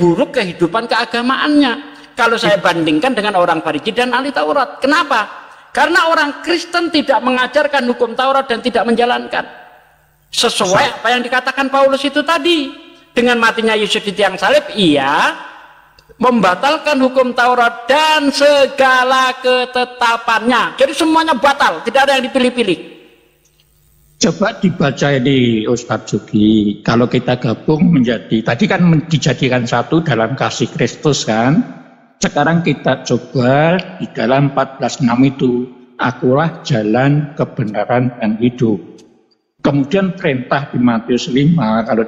buruk kehidupan keagamaannya. Kalau saya bandingkan dengan orang Farisi dan ahli Taurat. Kenapa? Karena orang Kristen tidak mengajarkan hukum Taurat dan tidak menjalankan. Sesuai apa yang dikatakan Paulus itu tadi. Dengan matinya Yesus di tiang salib, ia membatalkan hukum Taurat dan segala ketetapannya. Jadi semuanya batal, tidak ada yang dipilih-pilih. Coba dibaca ini Ustadz Juki. Kalau kita gabung menjadi, tadi kan dijadikan satu dalam kasih Kristus kan. Sekarang kita coba di dalam 14:6 itu, akulah jalan, kebenaran, dan hidup. Kemudian perintah di Matius 5, kalau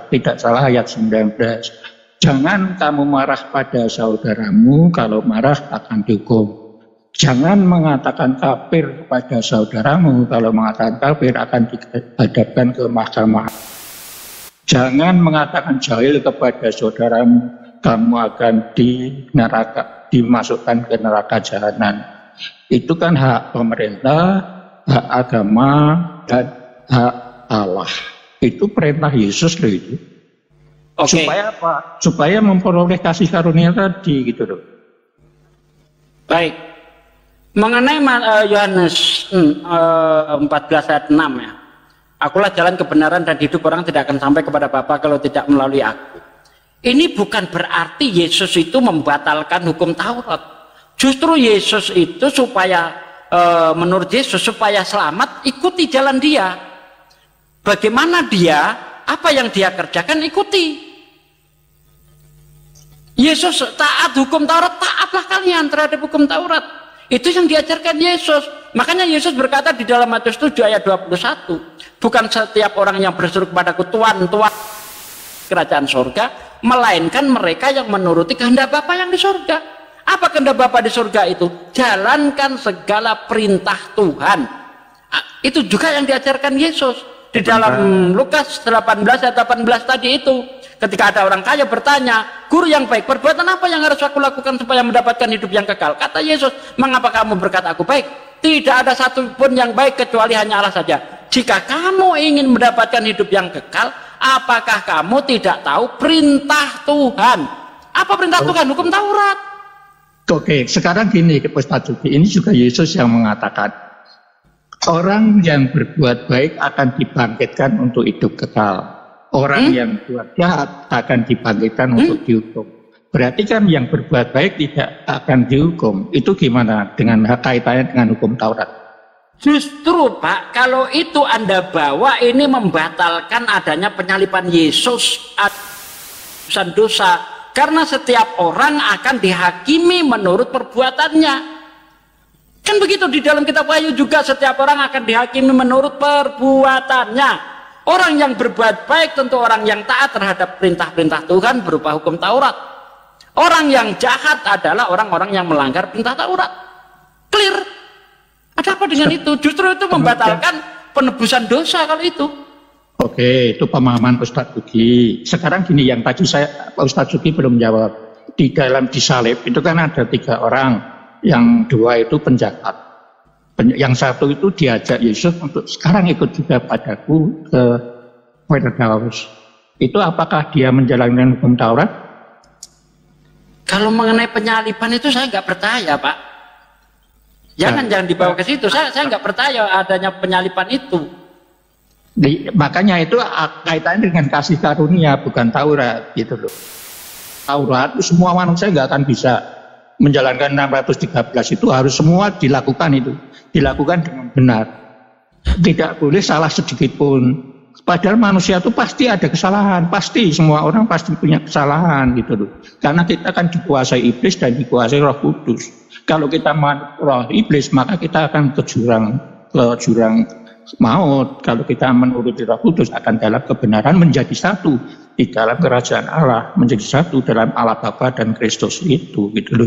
tidak salah ayat 19. Jangan kamu marah pada saudaramu, kalau marah akan dihukum. Jangan mengatakan kafir kepada saudaramu, kalau mengatakan kafir akan dihadapkan ke mahkamah. Jangan mengatakan jahil kepada saudaramu, kamu akan dimasukkan ke neraka jahanam. Itu kan hak pemerintah, hak agama, dan hak Allah. Itu perintah Yesus loh itu. Okay. Supaya apa? Supaya memperoleh kasih karunia tadi gitu loh. Baik. Mengenai Yohanes 14 ayat 6 ya. Akulah jalan kebenaran dan hidup, orang tidak akan sampai kepada Bapa kalau tidak melalui aku. Ini bukan berarti Yesus itu membatalkan hukum Taurat. Justru Yesus itu supaya menurut Yesus supaya selamat, ikuti jalan dia. Bagaimana dia, apa yang dia kerjakan, ikuti. Yesus taat hukum Taurat, taatlah kalian terhadap hukum Taurat. Itu yang diajarkan Yesus. Makanya Yesus berkata di dalam Matius 7 ayat 21, bukan setiap orang yang berseru kepadaku Tuhan, Tuhan, kerajaan surga, melainkan mereka yang menuruti kehendak Bapa yang di surga. Apa kehendak Bapa di surga itu? Jalankan segala perintah Tuhan. Itu juga yang diajarkan Yesus di dalam Lukas 18 ayat 18 tadi itu. Ketika ada orang kaya bertanya, guru yang baik, perbuatan apa yang harus aku lakukan supaya mendapatkan hidup yang kekal? Kata Yesus, mengapa kamu berkata aku baik? Tidak ada satupun yang baik kecuali hanya Allah saja. Jika kamu ingin mendapatkan hidup yang kekal, apakah kamu tidak tahu perintah Tuhan? Apa perintah Tuhan? Hukum Taurat. Oke, sekarang gini Ustaz Juki, ini juga Yesus yang mengatakan, orang yang berbuat baik akan dibangkitkan untuk hidup kekal. Orang yang buat jahat akan dibangkitkan untuk dihukum. Berarti kan yang berbuat baik tidak akan dihukum. Itu gimana dengan kaitannya dengan hukum Taurat? Justru Pak, kalau itu Anda bawa ini membatalkan adanya penyaliban Yesus, dosa. Karena setiap orang akan dihakimi menurut perbuatannya. Kan begitu di dalam kitab Wahyu juga, setiap orang akan dihakimi menurut perbuatannya. Orang yang berbuat baik tentu orang yang taat terhadap perintah-perintah Tuhan berupa hukum Taurat. Orang yang jahat adalah orang-orang yang melanggar perintah Taurat. Clear. Ada apa dengan itu? Justru itu membatalkan penebusan dosa kalau itu. Oke, itu pemahaman Ustadz Juki. Sekarang gini, yang tadi Ustadz Juki belum jawab. Di dalam disalib itu kan ada 3 orang, yang 2 itu penjahat. Yang satu itu diajak Yesus untuk sekarang ikut juga padaku ke Firdaus. Itu apakah dia menjalankan hukum Taurat? Kalau mengenai penyaliban itu saya nggak percaya Pak. Jangan dibawa ke situ. Saya nggak percaya adanya penyaliban itu. Makanya itu kaitannya dengan kasih karunia, bukan Taurat gitu loh. Taurat itu semua manusia nggak akan bisa menjalankan 613 itu, harus semua dilakukan itu. Dilakukan dengan benar. Tidak boleh salah sedikit pun. Padahal manusia itu pasti ada kesalahan. Pasti, semua orang pasti punya kesalahan gitu loh. Karena kita kan dikuasai iblis dan dikuasai Roh Kudus. Kalau kita roh iblis, maka kita akan ke jurang maut. Kalau kita menuruti Roh Kudus, akan dalam kebenaran menjadi satu di dalam kerajaan Allah, menjadi satu dalam Allah Bapa dan Kristus itu gitu loh.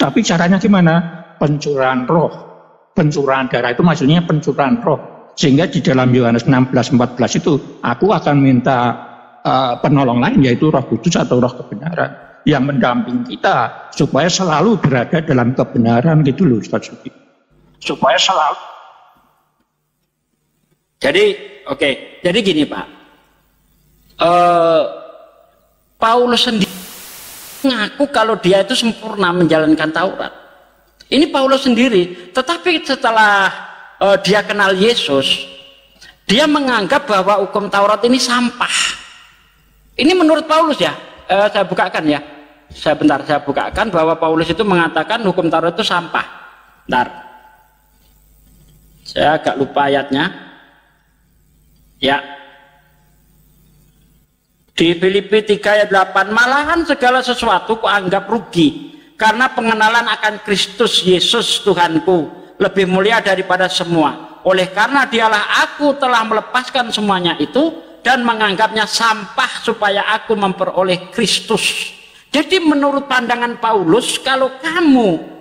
Tapi caranya gimana? Pencurahan roh, pencurahan darah itu maksudnya pencurahan roh. Sehingga di dalam Yohanes 16:14 itu, aku akan minta penolong lain, yaitu Roh Kudus atau Roh kebenaran yang mendampingi kita supaya selalu berada dalam kebenaran gitu loh Ustaz Suki. Supaya selalu. Jadi, oke. Jadi gini Pak. Paulus sendiri ngaku kalau dia itu sempurna menjalankan Taurat. Ini Paulus sendiri, tetapi setelah dia kenal Yesus, dia menganggap bahwa hukum Taurat ini sampah. Ini menurut Paulus ya, saya bukakan ya. Saya bukakan bahwa Paulus itu mengatakan hukum Taurat itu sampah. Bentar. Saya agak lupa ayatnya. Ya. Di Filipi 3 ayat 8, malahan segala sesuatu kuanggap rugi karena pengenalan akan Kristus Yesus Tuhanku lebih mulia daripada semua. Oleh karena dialah aku telah melepaskan semuanya itu dan menganggapnya sampah supaya aku memperoleh Kristus. Jadi menurut pandangan Paulus, kalau kamu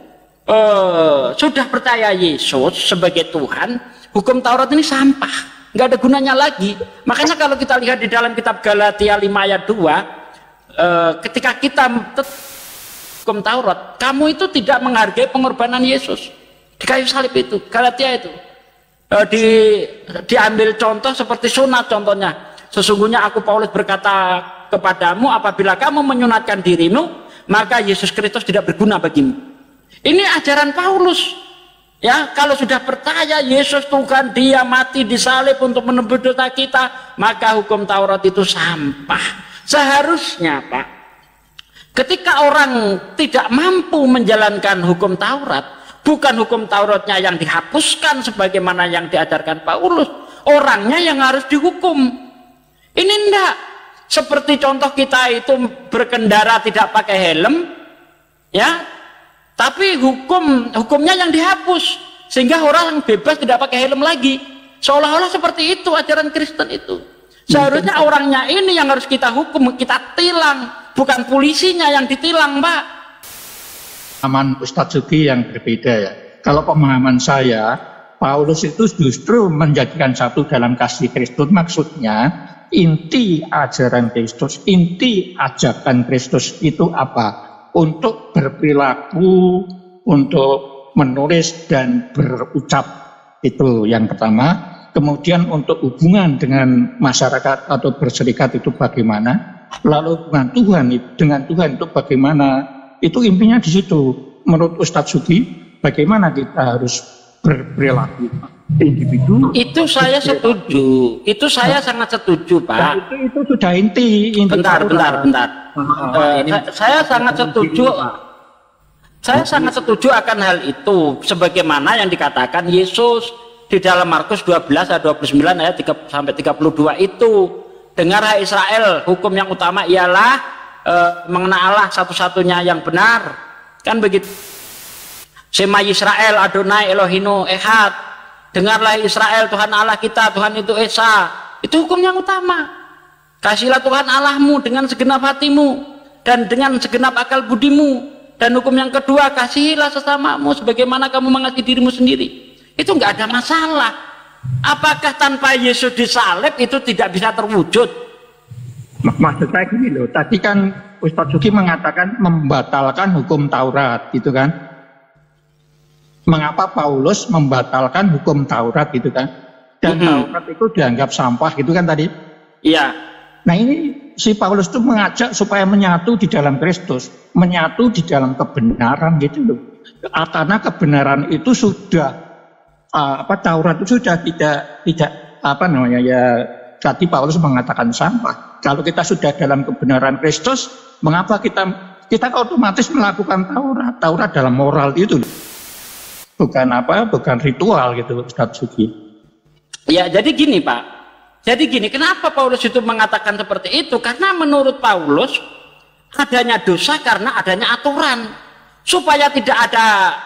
sudah percaya Yesus sebagai Tuhan, hukum Taurat ini sampah, nggak ada gunanya lagi. Makanya kalau kita lihat di dalam kitab Galatia 5 ayat 2, ketika kita hukum Taurat, kamu itu tidak menghargai pengorbanan Yesus di kayu salib itu. Galatia itu diambil contoh seperti sunat contohnya. Sesungguhnya aku Paulus berkata kepadamu, apabila kamu menyunatkan dirimu, maka Yesus Kristus tidak berguna bagimu. Ini ajaran Paulus. Ya, kalau sudah percaya Yesus Tuhan, dia mati di salib untuk menebus dosa kita, maka hukum Taurat itu sampah. Seharusnya, Pak, ketika orang tidak mampu menjalankan hukum Taurat, bukan hukum Tauratnya yang dihapuskan sebagaimana yang diajarkan Paulus, orangnya yang harus dihukum. Ini enggak seperti contoh kita itu berkendara tidak pakai helm, ya, tapi hukumnya yang dihapus sehingga orang bebas tidak pakai helm lagi. Seolah-olah seperti itu ajaran Kristen itu. Seharusnya orangnya ini yang harus kita hukum, kita tilang, bukan polisinya yang ditilang, Pak. Pemahaman Ustadz Sugi yang berbeda ya. Kalau pemahaman saya, Paulus itu justru menjadikan satu dalam kasih Kristus, maksudnya inti ajaran Kristus, inti ajakan Kristus itu apa? Untuk berperilaku, untuk menulis dan berucap, itu yang pertama. Kemudian untuk hubungan dengan masyarakat atau berserikat itu bagaimana? Lalu hubungan Tuhan dengan Tuhan itu bagaimana? Itu intinya di situ. Menurut Ustadz Sugi, bagaimana kita harus berperilaku individu? Itu saya setuju. Itu saya sangat setuju, Pak. Nah, itu sudah inti bentar. Saya sangat setuju. Saya sangat setuju akan hal itu, sebagaimana yang dikatakan Yesus di dalam Markus 12 ayat 29 ayat 3 sampai 32 itu. Dengar hai Israel, hukum yang utama ialah mengenal Allah satu-satunya yang benar. Kan begitu. Shema Yisrael Adonai Elohinu Ehad. Dengarlah Israel, Tuhan Allah kita, Tuhan itu Esa. Itu hukum yang utama. Kasihlah Tuhan Allahmu dengan segenap hatimu dan dengan segenap akal budimu. Dan hukum yang kedua, kasihilah sesamamu sebagaimana kamu mengasihi dirimu sendiri. Itu nggak ada masalah. Apakah tanpa Yesus disalib itu tidak bisa terwujud? Maksud saya gini loh, tadi kan Ustadz Sugi mengatakan membatalkan hukum Taurat, gitu kan? Mengapa Paulus membatalkan hukum Taurat, gitu kan? Dan Taurat itu dianggap sampah, gitu kan tadi? Iya. Nah ini si Paulus itu mengajak supaya menyatu di dalam Kristus, menyatu di dalam kebenaran, gitu loh. Karena kebenaran itu sudah Taurat itu sudah tidak apa namanya ya, tadi Paulus mengatakan sampah. Kalau kita sudah dalam kebenaran Kristus, mengapa kita otomatis melakukan Taurat dalam moral itu, bukan ritual gitu, Ustadz Sugi. Ya, jadi gini, Pak. Jadi gini, kenapa Paulus itu mengatakan seperti itu? Karena menurut Paulus adanya dosa karena adanya aturan. Supaya tidak ada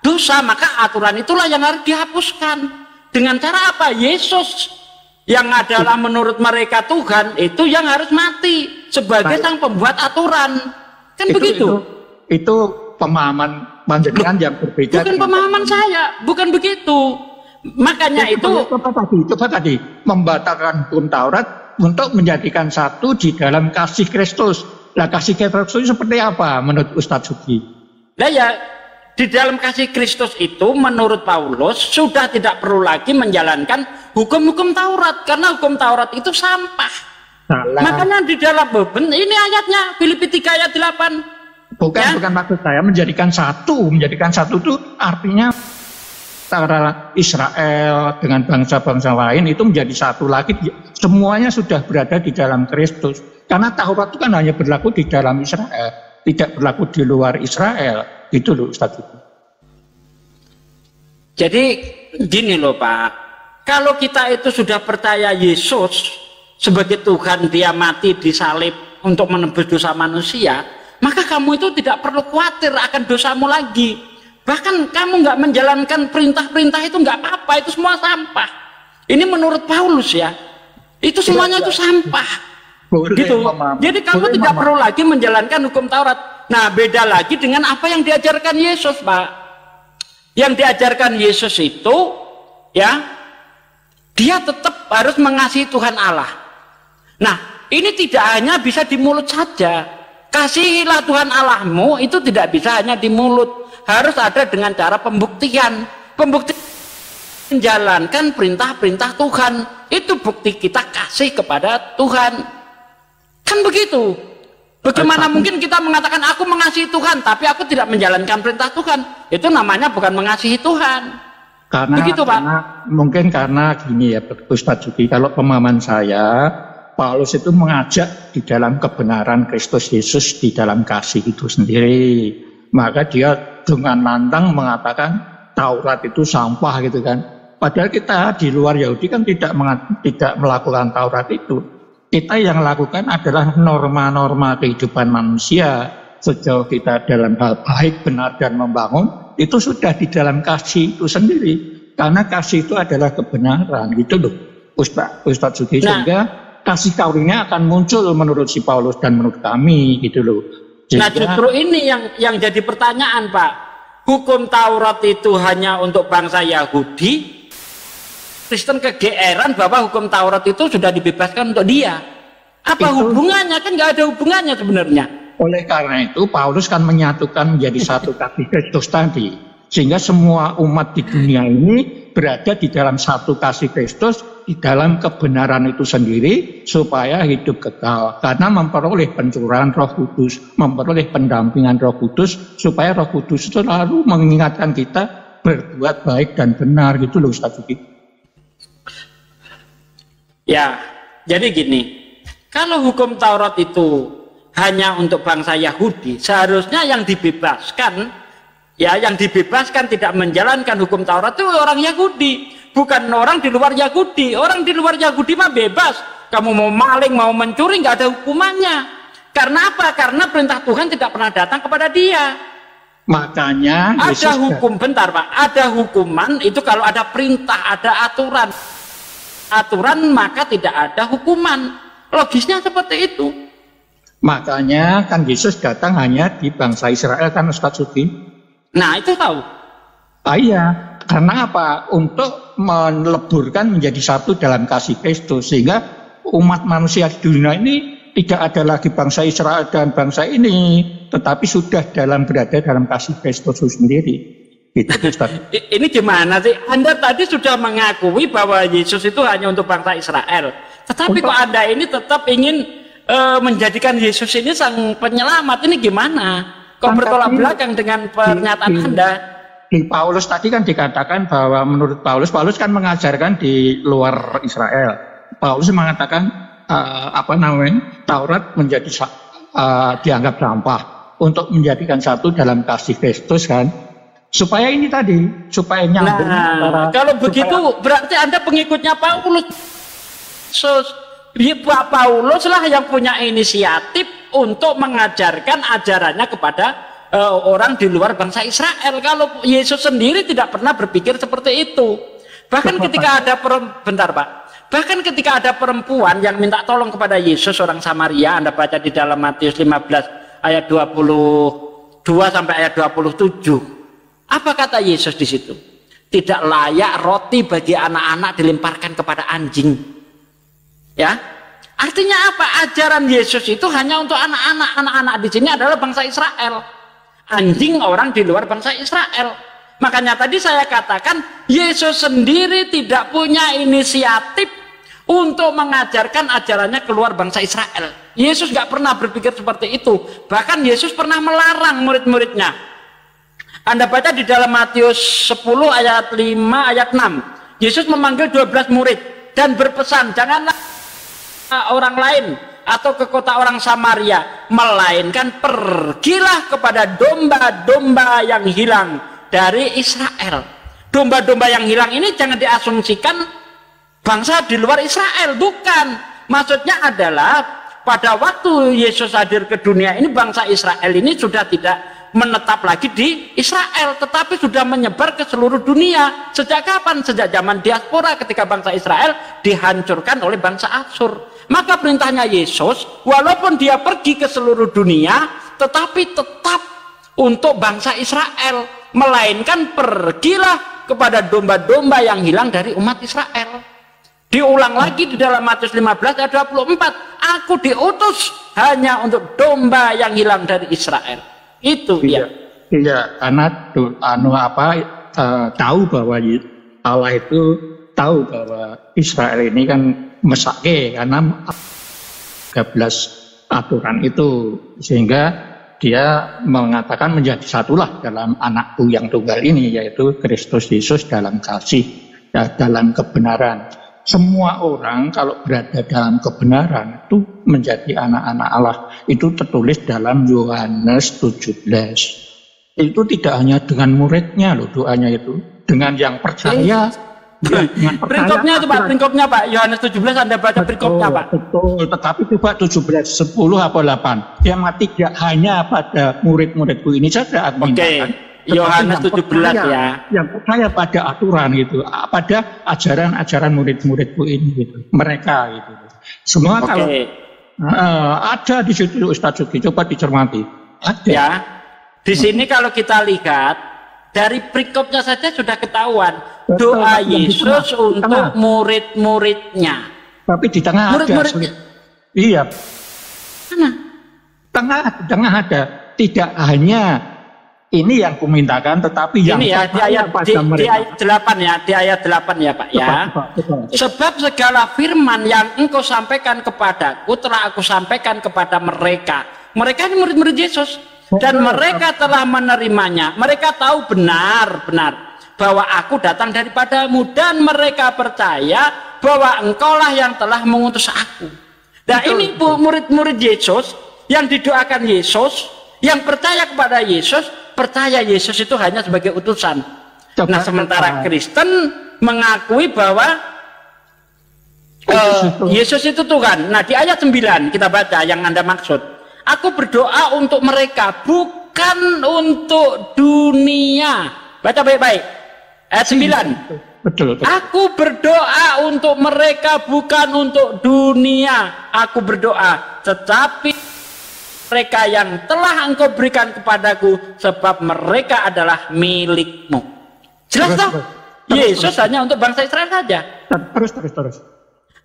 dosa, maka aturan itulah yang harus dihapuskan. Dengan cara apa? Yesus yang adalah menurut mereka Tuhan itu yang harus mati sebagai sang pembuat aturan. Kan begitu? Itu pemahaman panjenengan yang berbeda. Bukan pemahaman saya, bukan begitu. Makanya itu coba tadi membatalkan hukum Taurat untuk menjadikan satu di dalam kasih Kristus. Nah, kasih Kristus seperti apa menurut Ustadz Sugi? Nah ya, di dalam kasih Kristus itu menurut Paulus sudah tidak perlu lagi menjalankan hukum-hukum Taurat, karena hukum Taurat itu sampah. Salah. Makanya di dalam ini ayatnya Filipi 3 ayat 8. Bukan maksud saya menjadikan satu itu artinya antara Israel dengan bangsa-bangsa lain itu menjadi satu lagi, semuanya sudah berada di dalam Kristus. Karena Taurat itu kan hanya berlaku di dalam Israel, tidak berlaku di luar Israel. Itu loh Ustaz. Jadi gini loh Pak, kalau kita itu sudah percaya Yesus sebagai Tuhan, dia mati disalib untuk menebus dosa manusia, maka kamu itu tidak perlu khawatir akan dosamu lagi. Bahkan kamu nggak menjalankan perintah-perintah itu nggak apa-apa, itu semua sampah. Ini menurut Paulus ya, itu semuanya itu sampah. Gitu. Jadi kamu tidak perlu lagi menjalankan hukum Taurat. Nah, beda lagi dengan apa yang diajarkan Yesus, Pak. Yang diajarkan Yesus itu, ya, dia tetap harus mengasihi Tuhan Allah. Nah, ini tidak hanya bisa di mulut saja. Kasihilah Tuhan Allahmu itu tidak bisa hanya di mulut. Harus ada dengan cara pembuktian. Pembuktian menjalankan perintah-perintah Tuhan. Itu bukti kita kasih kepada Tuhan. Kan begitu. Bagaimana mungkin kita mengatakan aku mengasihi Tuhan tapi aku tidak menjalankan perintah Tuhan? Itu namanya bukan mengasihi Tuhan. Begitu Pak. Mungkin karena gini ya Ustaz Juki, kalau pemahaman saya, Paulus itu mengajak di dalam kebenaran Kristus Yesus di dalam kasih itu sendiri. Maka dia dengan lantang mengatakan Taurat itu sampah gitu kan. Padahal kita di luar Yahudi kan tidak melakukan Taurat itu. Kita yang lakukan adalah norma-norma kehidupan manusia. Sejauh kita dalam hal baik, benar, dan membangun, itu sudah di dalam kasih itu sendiri. Karena kasih itu adalah kebenaran gitu loh Ustaz Sugi. Sehingga kasih karunia akan muncul menurut si Paulus dan menurut kami gitu loh. Nah justru ini yang jadi pertanyaan Pak. Hukum Taurat itu hanya untuk bangsa Yahudi. Kristen kegeeran bahwa hukum Taurat itu sudah dibebaskan untuk dia. Apa hubungannya? Kan nggak ada hubungannya sebenarnya. Oleh karena itu Paulus kan menyatukan menjadi satu kasih Kristus tadi. Sehingga semua umat di dunia ini berada di dalam satu kasih Kristus, di dalam kebenaran itu sendiri, supaya hidup kekal. Karena memperoleh pencurahan Roh Kudus, memperoleh pendampingan Roh Kudus, supaya Roh Kudus selalu mengingatkan kita berbuat baik dan benar gitu loh Ustaz Uki. Ya, jadi gini, kalau hukum Taurat itu hanya untuk bangsa Yahudi, seharusnya yang dibebaskan, ya yang dibebaskan tidak menjalankan hukum Taurat itu orang Yahudi, bukan orang di luar Yahudi. Orang di luar Yahudi mah bebas, kamu mau maling, mau mencuri, nggak ada hukumannya. Karena apa? Karena perintah Tuhan tidak pernah datang kepada dia. Makanya ada hukum, bentar Pak, ada hukuman itu kalau ada perintah, ada aturan maka tidak ada hukuman. Logisnya seperti itu. Makanya kan Yesus datang hanya di bangsa Israel kan Ustaz Suki. Nah itu tahu. Iya, karena apa? Untuk meleburkan menjadi satu dalam kasih Kristus, sehingga umat manusia di dunia ini tidak ada lagi bangsa Israel dan bangsa ini, tetapi sudah berada dalam kasih Kristus sendiri. Gitu, ini gimana sih? Anda tadi sudah mengakui bahwa Yesus itu hanya untuk bangsa Israel, tetapi kok Anda ini tetap ingin menjadikan Yesus ini sang penyelamat. Ini gimana? Kok bertolak belakang dengan pernyataan Anda? Di Paulus tadi kan dikatakan bahwa menurut Paulus kan mengajarkan di luar Israel. Paulus mengatakan Taurat menjadi dianggap sampah untuk menjadikan satu dalam kasih Kristus kan. Supaya ini tadi, supaya nyambung. Nah, kalau begitu berarti Anda pengikutnya Paulus. Pak Paulus lah yang punya inisiatif untuk mengajarkan ajarannya kepada orang di luar bangsa Israel. Kalau Yesus sendiri tidak pernah berpikir seperti itu. Bahkan ketika ada bahkan ketika ada perempuan yang minta tolong kepada Yesus, orang Samaria, Anda baca di dalam Matius 15 ayat 22 sampai ayat 27. Apa kata Yesus di situ? Tidak layak roti bagi anak-anak dilemparkan kepada anjing. Ya, artinya apa? Ajaran Yesus itu hanya untuk anak-anak. Anak-anak di sini adalah bangsa Israel. Anjing orang di luar bangsa Israel. Makanya tadi saya katakan Yesus sendiri tidak punya inisiatif untuk mengajarkan ajarannya keluar bangsa Israel. Yesus nggak pernah berpikir seperti itu. Bahkan Yesus pernah melarang murid-muridnya. Anda baca di dalam Matius 10 ayat 5 ayat 6. Yesus memanggil 12 murid dan berpesan, janganlah orang lain atau ke kota orang Samaria, melainkan pergilah kepada domba-domba yang hilang dari Israel. Domba-domba yang hilang ini jangan diasumsikan bangsa di luar Israel, bukan. Maksudnya adalah pada waktu Yesus hadir ke dunia ini, bangsa Israel ini sudah tidak menetap lagi di Israel, tetapi sudah menyebar ke seluruh dunia. Sejak kapan? Sejak zaman diaspora, ketika bangsa Israel dihancurkan oleh bangsa Asyur. Maka perintahnya Yesus, walaupun dia pergi ke seluruh dunia, tetapi tetap untuk bangsa Israel, melainkan pergilah kepada domba-domba yang hilang dari umat Israel. Diulang lagi di dalam Matius 15 ayat 24, aku diutus hanya untuk domba yang hilang dari Israel. Itu iya, iya, karena tahu bahwa Allah itu tahu bahwa Israel ini kan mesake karena 13 aturan itu, sehingga dia mengatakan menjadi satulah dalam anakku yang tunggal ini, yaitu Kristus Yesus dalam kasih dan dalam kebenaran. Semua orang kalau berada dalam kebenaran itu menjadi anak-anak Allah. Itu tertulis dalam Yohanes 17. Itu tidak hanya dengan muridnya loh doanya itu, dengan yang percaya. Perikopnya itu Pak, perikopnya Pak, Yohanes 17 Anda baca perikopnya Pak. Betul, tetapi coba 17, 10 apa 8. Yang mati tidak hanya pada murid-muridku ini saja. Oke. Yohanes 17 ya. Yang percaya pada aturan itu, pada ajaran-ajaran murid-muridku ini gitu. Mereka gitu. Semua kalau ada di situ Ustaz Sugi, coba dicermati. Ada. Ya. Di sini kalau kita lihat dari perikopnya saja sudah ketahuan doa Yesus untuk murid-muridnya. Tapi di tengah ada. Iya. Mana? Tengah ada. Tidak hanya ini yang kumintakan, tetapi yang ini ya di ayat 8 ya, di ayat 8 ya Pak ya. Sebab segala firman yang engkau sampaikan kepadaku telah aku sampaikan kepada mereka. Mereka ini murid-murid Yesus dan mereka telah menerimanya. Mereka tahu benar-benar bahwa aku datang daripadamu dan mereka percaya bahwa engkaulah yang telah mengutus aku. Nah ini murid-murid Yesus yang didoakan Yesus, yang percaya kepada Yesus, percaya Yesus itu hanya sebagai utusan. Nah sementara Kristen mengakui bahwa Yesus itu Tuhan. Nah di ayat 9 kita baca yang Anda maksud, aku berdoa untuk mereka bukan untuk dunia. Baca baik-baik ayat 9. Betul. Aku berdoa untuk mereka bukan untuk dunia. Aku berdoa tetapi mereka yang telah engkau berikan kepadaku, sebab mereka adalah milikmu. Jelas toh? Yesus hanya untuk bangsa Israel saja. Terus.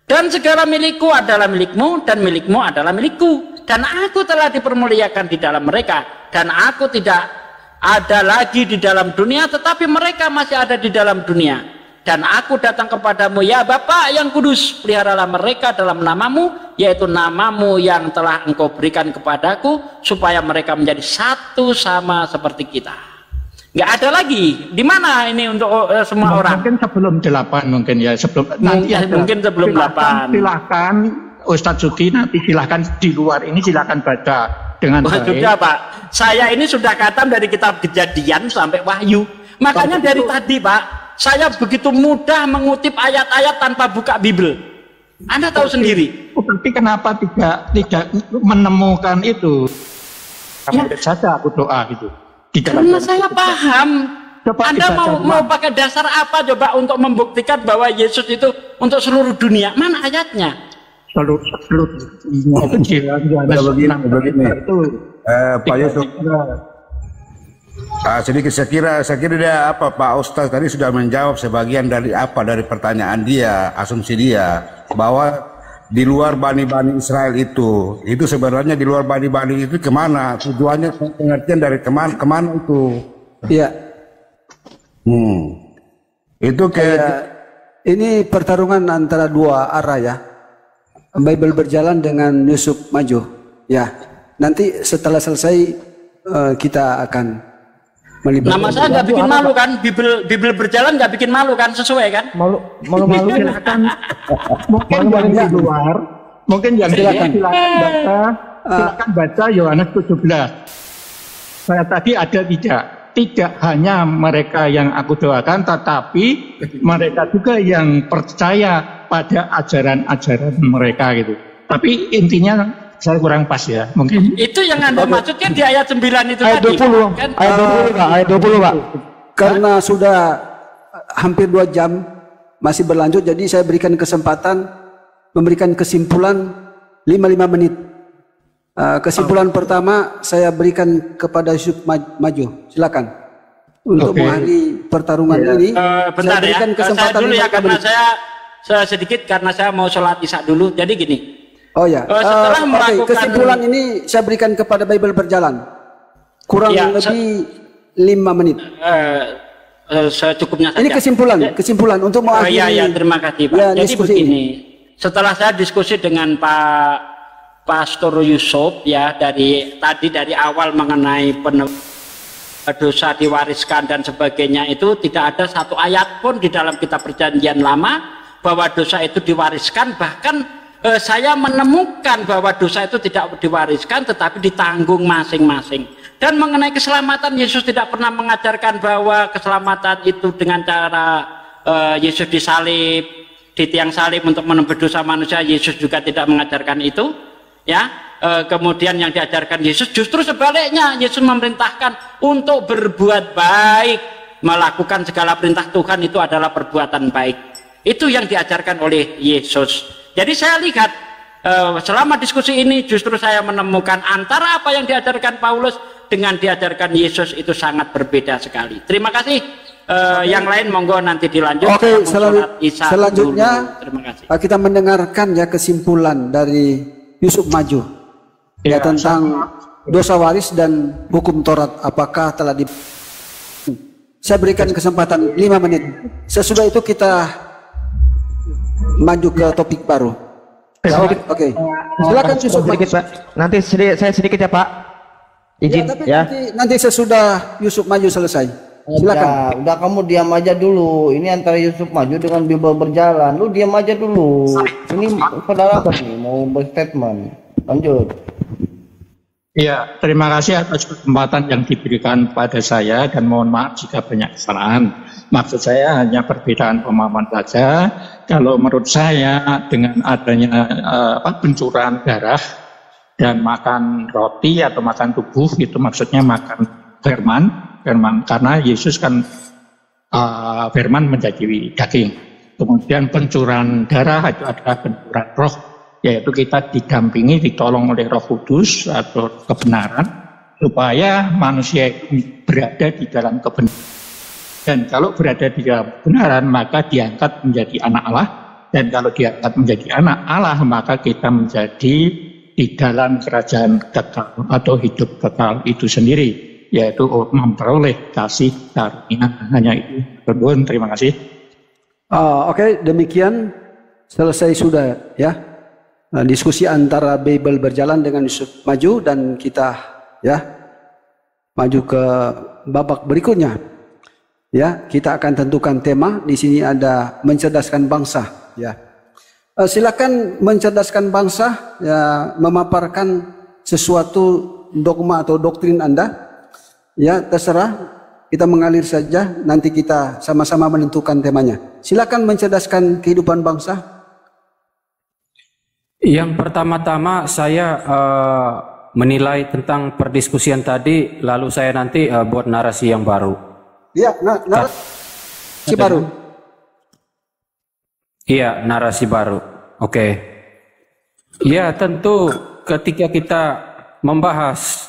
Dan segala milikku adalah milikmu, dan milikmu adalah milikku. Dan aku telah dipermuliakan di dalam mereka. Dan aku tidak ada lagi di dalam dunia, tetapi mereka masih ada di dalam dunia. Dan aku datang kepadamu, ya Bapa yang kudus, peliharalah mereka dalam namamu, yaitu namamu yang telah engkau berikan kepadaku, supaya mereka menjadi satu sama seperti kita. Nggak ada lagi. Di mana ini untuk semua orang? Mungkin sebelum 8 mungkin ya. Mungkin sebelum 8. Silakan Ustadz Sugi, nanti silakan di luar ini silakan baca dengan baik. Sudah Pak, saya ini sudah khatam dari kitab Kejadian sampai Wahyu. Makanya dari tadi Pak, saya begitu mudah mengutip ayat-ayat tanpa buka Bible. Anda tahu sendiri. Tapi kenapa tidak menemukan itu? Ya. Saja aku doa gitu. Karena saya paham. Anda mau pakai dasar apa coba untuk membuktikan bahwa Yesus itu untuk seluruh dunia? Mana ayatnya? Seluruh dunia itu begini. Pak Yusuf. Sedikit saya kira dia Pak Ustaz tadi sudah menjawab sebagian dari pertanyaan dia, asumsi dia bahwa di luar Bani Israel itu sebenarnya di luar Bani itu kemana tujuannya, pengertian dari kemana itu? Iya. Itu Ini pertarungan antara dua arah ya. Bible berjalan dengan Yusuf maju. Ya, nanti setelah selesai kita akan melibatkan. Nama saya nggak bikin malu kan? Bible berjalan nggak bikin malu kan? Sesuai kan? Malu silakan. Mungkin yang di luar, mungkin yang silakan baca Yohanes 17. Saya tadi ada tidak hanya mereka yang aku doakan, tetapi mereka juga yang percaya pada ajaran-ajaran mereka gitu. Tapi intinya saya kurang pas ya, mungkin. Itu yang Anda maksudkan di ayat 9 itu ayat tadi. 20, Kan? ayat 20 Pak. Karena sudah hampir 2 jam masih berlanjut, jadi saya berikan kesempatan memberikan kesimpulan 55 menit. Kesimpulan pertama saya berikan kepada Yusuf maju. Silakan untuk mengakhiri pertarungan ini. Bentar saya berikan ya, kesempatan saya dulu ya karena saya sedikit karena saya mau sholat isya dulu. Jadi gini. Oh ya. Setelah melakukan kesimpulan ini saya berikan kepada Bible berjalan kurang lebih 5 menit. Secukupnya saja. Ini kesimpulan untuk mengakhiri. Iya, terima kasih Pak. Ya, jadi begini. Setelah saya diskusi dengan Pak Pastor Yusuf ya dari awal mengenai dosa diwariskan dan sebagainya, itu tidak ada satu ayat pun di dalam kitab Perjanjian Lama bahwa dosa itu diwariskan. Bahkan saya menemukan bahwa dosa itu tidak diwariskan tetapi ditanggung masing-masing. Dan mengenai keselamatan, Yesus tidak pernah mengajarkan bahwa keselamatan itu dengan cara Yesus disalib, di tiang salib untuk menembus dosa manusia. Yesus juga tidak mengajarkan itu. Ya, kemudian yang diajarkan Yesus justru sebaliknya. Yesus memerintahkan untuk berbuat baik, melakukan segala perintah Tuhan itu adalah perbuatan baik. Itu yang diajarkan oleh Yesus. Jadi saya lihat selama diskusi ini justru saya menemukan antara apa yang diajarkan Paulus dengan diajarkan Yesus itu sangat berbeda sekali. Terima kasih. Yang lain monggo nanti dilanjut. Oke, selanjutnya terima kasih. Kita mendengarkan ya kesimpulan dari Yusuf maju ya tentang dosa waris dan hukum Taurat apakah telah saya berikan kesempatan 5 menit. Sesudah itu kita maju ke topik baru. Oke. Silakan Yusuf maju. Nanti saya sedikit ya Pak. Izin ya. Nanti sesudah Yusuf maju selesai. Silakan. Udah kamu diam aja dulu. Ini antara Yusuf maju dengan Bible berjalan. Lu diam aja dulu. Ini saudara apa nih mau berstatement. Lanjut. Ya, terima kasih atas kesempatan yang diberikan pada saya dan mohon maaf jika banyak kesalahan. Maksud saya hanya perbedaan pemahaman saja. Kalau menurut saya dengan adanya pencurahan darah dan makan roti atau makan tubuh itu maksudnya makan firman karena Yesus kan firman menjadi daging. Kemudian pencurahan darah itu adalah pencurahan roh, yaitu kita didampingi, ditolong oleh Roh Kudus atau kebenaran supaya manusia itu berada di dalam kebenaran. Dan kalau berada di dalam kebenaran maka diangkat menjadi anak Allah, dan kalau diangkat menjadi anak Allah maka kita menjadi di dalam kerajaan kekal atau hidup kekal itu sendiri, yaitu memperoleh kasih karunia. Hanya itu. Terima kasih. Oke, demikian selesai sudah ya diskusi antara Bible berjalan dengan Yusuf maju, dan kita ya maju ke babak berikutnya. Ya, kita akan tentukan tema. Di sini ada mencerdaskan bangsa. Ya, silakan mencerdaskan bangsa. Ya, memaparkan sesuatu dogma atau doktrin Anda. Ya, terserah, kita mengalir saja, nanti kita sama-sama menentukan temanya. Silakan mencerdaskan kehidupan bangsa. Yang pertama-tama saya menilai tentang perdiskusian tadi, lalu saya nanti buat narasi yang baru. Ya, narasi baru. Iya, narasi baru. Oke. Ya, tentu ketika kita membahas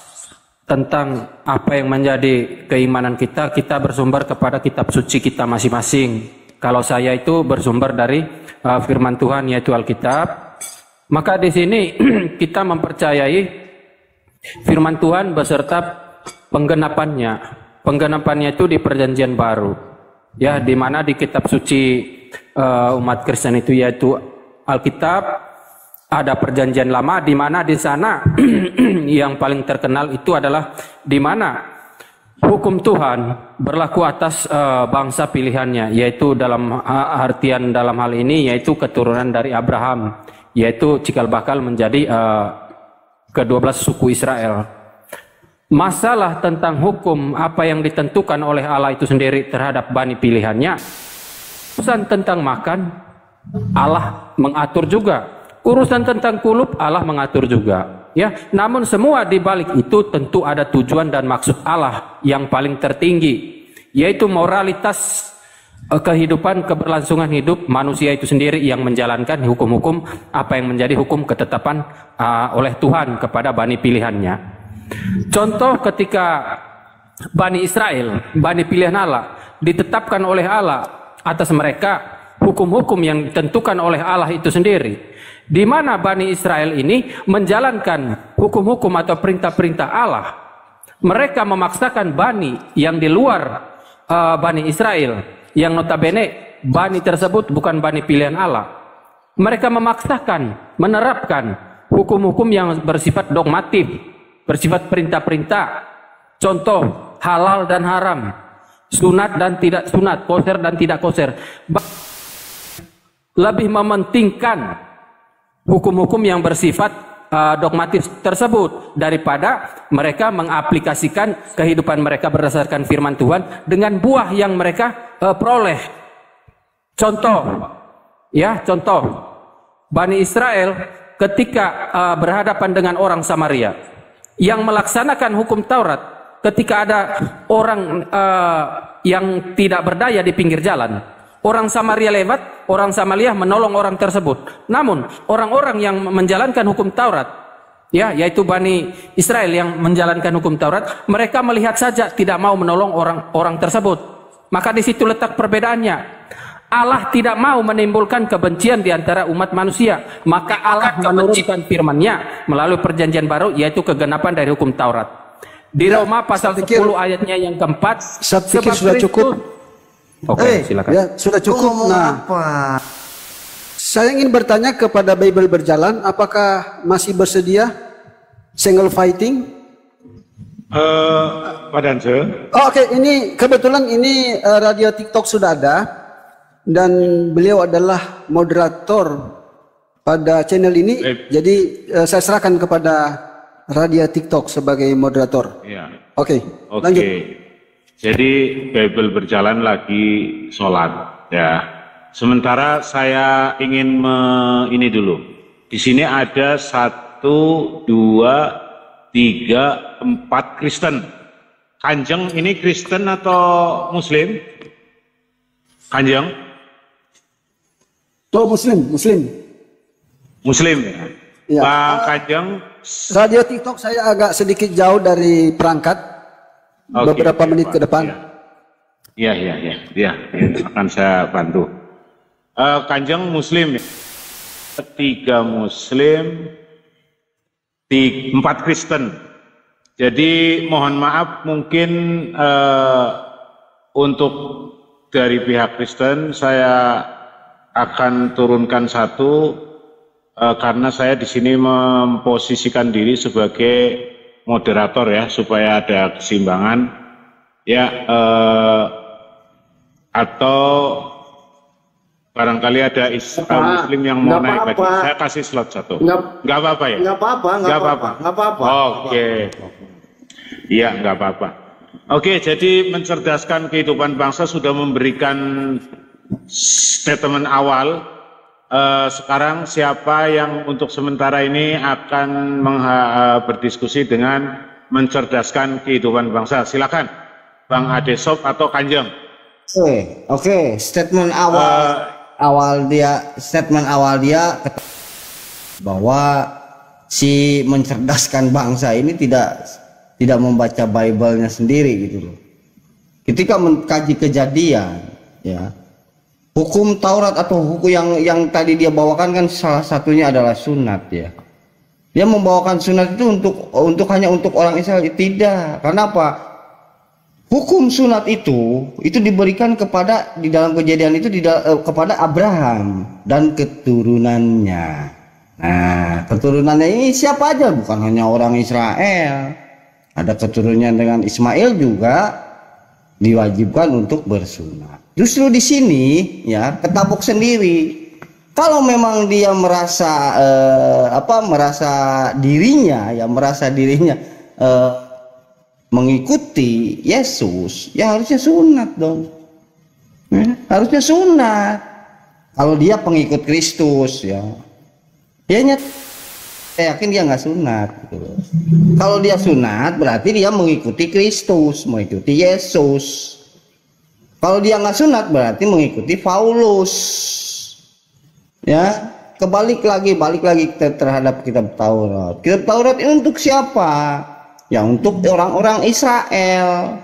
tentang apa yang menjadi keimanan kita, kita bersumber kepada kitab suci kita masing-masing. Kalau saya itu bersumber dari firman Tuhan, yaitu Alkitab. Maka di sini kita mempercayai firman Tuhan beserta penggenapannya. Penggenapannya itu di Perjanjian Baru. Ya, di mana di kitab suci umat Kristen itu, yaitu Alkitab, ada Perjanjian Lama, di mana di sana yang paling terkenal itu adalah di mana hukum Tuhan berlaku atas bangsa pilihannya, yaitu dalam artian dalam hal ini yaitu keturunan dari Abraham, yaitu cikal bakal menjadi ke-12 suku Israel. Masalah tentang hukum apa yang ditentukan oleh Allah itu sendiri terhadap bani pilihannya, urusan tentang makan Allah mengatur juga, urusan tentang kulub Allah mengatur juga. Ya, namun semua di balik itu tentu ada tujuan dan maksud Allah yang paling tertinggi, yaitu moralitas kehidupan, keberlangsungan hidup manusia itu sendiri yang menjalankan hukum-hukum apa yang menjadi hukum ketetapan oleh Tuhan kepada bani pilihannya. Contoh ketika Bani Israel, bani pilihan Allah, ditetapkan oleh Allah atas mereka hukum-hukum yang ditentukan oleh Allah itu sendiri, di mana Bani Israel ini menjalankan hukum-hukum atau perintah-perintah Allah. Mereka memaksakan bani yang di luar Bani Israel, yang notabene bani tersebut bukan bani pilihan Allah. Mereka memaksakan menerapkan hukum-hukum yang bersifat dogmatif, bersifat perintah-perintah. Contoh, halal dan haram, sunat dan tidak sunat, koser dan tidak koser. Lebih mementingkan hukum-hukum yang bersifat dogmatis tersebut daripada mereka mengaplikasikan kehidupan mereka berdasarkan firman Tuhan dengan buah yang mereka peroleh. Contoh, Bani Israel ketika berhadapan dengan orang Samaria yang melaksanakan hukum Taurat, ketika ada orang yang tidak berdaya di pinggir jalan, orang Samaria lewat, orang Samaria menolong orang tersebut. Namun orang-orang yang menjalankan hukum Taurat, yaitu Bani Israel yang menjalankan hukum Taurat, mereka melihat saja, tidak mau menolong orang tersebut. Maka di situ letak perbedaannya. Allah tidak mau menimbulkan kebencian di antara umat manusia, maka Allah menurunkan firman-Nya melalui perjanjian baru, yaitu kegenapan dari hukum Taurat. Di Roma pasal 10 ayatnya yang keempat, saya pikir sudah cukup. Oke, silakan. Ya, sudah cukup. Saya ingin bertanya kepada Bible Berjalan, apakah masih bersedia single fighting? Pak Danse. Oke, ini kebetulan ini radio TikTok sudah ada dan beliau adalah moderator pada channel ini. Jadi saya serahkan kepada radio TikTok sebagai moderator. Ya. Oke, lanjut. Jadi Bible Berjalan lagi sholat, ya. Sementara saya ingin ini dulu. Di sini ada 1, 2, 3, 4 Kristen. Kanjeng ini Kristen atau Muslim? Kanjeng? Oh, Muslim. Muslim ya. Ya. Bang Kanjeng. Radio TikTok saya agak sedikit jauh dari perangkat. Beberapa menit ke depan. Iya, akan saya bantu. Kanjeng Muslim, 3 Muslim, 4 Kristen. Jadi mohon maaf mungkin untuk dari pihak Kristen saya akan turunkan 1 karena saya di sini memposisikan diri sebagai moderator ya, supaya ada keseimbangan ya, atau barangkali ada Muslim yang mau naik lagi. Saya kasih slot 1. Nggak apa-apa ya? Nggak apa-apa. Oke. Iya, nggak apa-apa. Oke, jadi mencerdaskan kehidupan bangsa sudah memberikan statement awal. Sekarang siapa yang untuk sementara ini akan berdiskusi dengan mencerdaskan kehidupan bangsa? Silakan, Bang Adesop atau Kanjeng. Oke. Statement awal dia bahwa si mencerdaskan bangsa ini tidak membaca Bible-nya sendiri gitu loh. Ketika mengkaji kejadian, ya. Hukum Taurat atau hukum yang tadi dia bawakan kan salah satunya adalah sunat ya. Dia membawakan sunat itu hanya untuk orang Israel, tidak. Karena apa? hukum sunat itu diberikan kepada di dalam kejadian itu kepada Abraham dan keturunannya. Nah, keturunannya ini siapa aja, bukan hanya orang Israel. Ada keturunan dengan Ismail juga diwajibkan untuk bersunat. Justru di sini ya ketabuk sendiri. Kalau memang dia merasa merasa dirinya mengikuti Yesus, ya harusnya sunat dong. Ya, harusnya sunat. Kalau dia pengikut Kristus ya. Saya yakin dia nggak sunat gitu. Kalau dia sunat berarti dia mengikuti Kristus, mengikuti Yesus. Kalau dia nggak sunat berarti mengikuti Paulus. Ya, balik lagi terhadap kitab Taurat. Kitab Taurat ini untuk siapa? Ya untuk orang-orang Israel.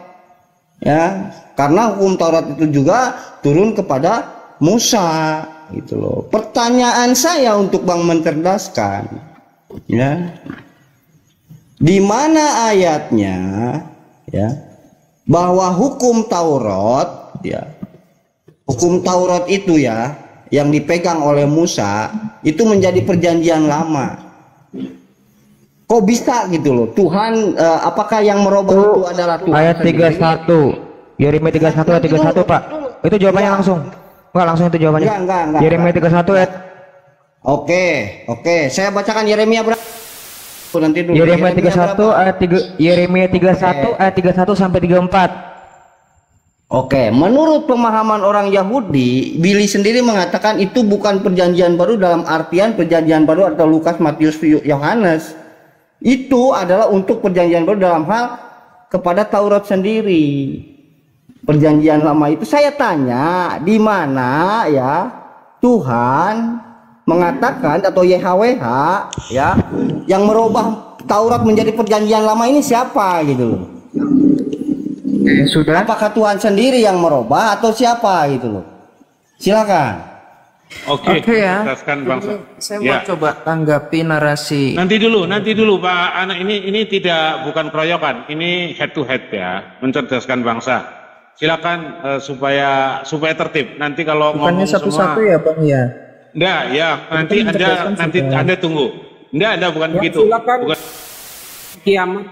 Ya, karena hukum Taurat itu juga turun kepada Musa gitu loh. Pertanyaan saya untuk Bang mencerdaskan, ya, di mana ayatnya ya bahwa hukum Taurat itu ya yang dipegang oleh Musa itu menjadi perjanjian lama. Kok bisa gitu loh? Tuhan apakah yang merubah itu adalah Tuhan? Ayat 31 Yeremia 31 ayat 31 Pak. Itu jawabannya langsung. Enggak langsung itu jawabannya. Enggak. Yeremia 31 ayat. Oke. Saya bacakan Yeremia berapa? Nanti dulu. Yeremia 31 ayat 3, Yeremia 31 ayat 31 sampai 34. Oke, menurut pemahaman orang Yahudi, Billy sendiri mengatakan itu bukan perjanjian baru dalam artian perjanjian baru atau Lukas, Matius, Yohanes. Itu adalah untuk perjanjian baru dalam hal kepada Taurat sendiri. Perjanjian lama itu saya tanya di mana ya Tuhan mengatakan atau YHWH ya yang merubah Taurat menjadi perjanjian lama ini siapa gitu loh. Sudah. Apakah Tuhan sendiri yang merubah atau siapa gitu loh. Silakan. Oke ya. Saya mau coba tanggapi narasi. Nanti dulu Pak Anak, ini bukan keroyokan, ini head to head ya, mencerdaskan bangsa. Silakan supaya tertib. Nanti kalau bukannya ngomong satu-satu semua, ya Bang ya. Enggak ya, nanti Anda tunggu. Enggak bukan Ya, begitu. Silakan. Bukan. Kiamat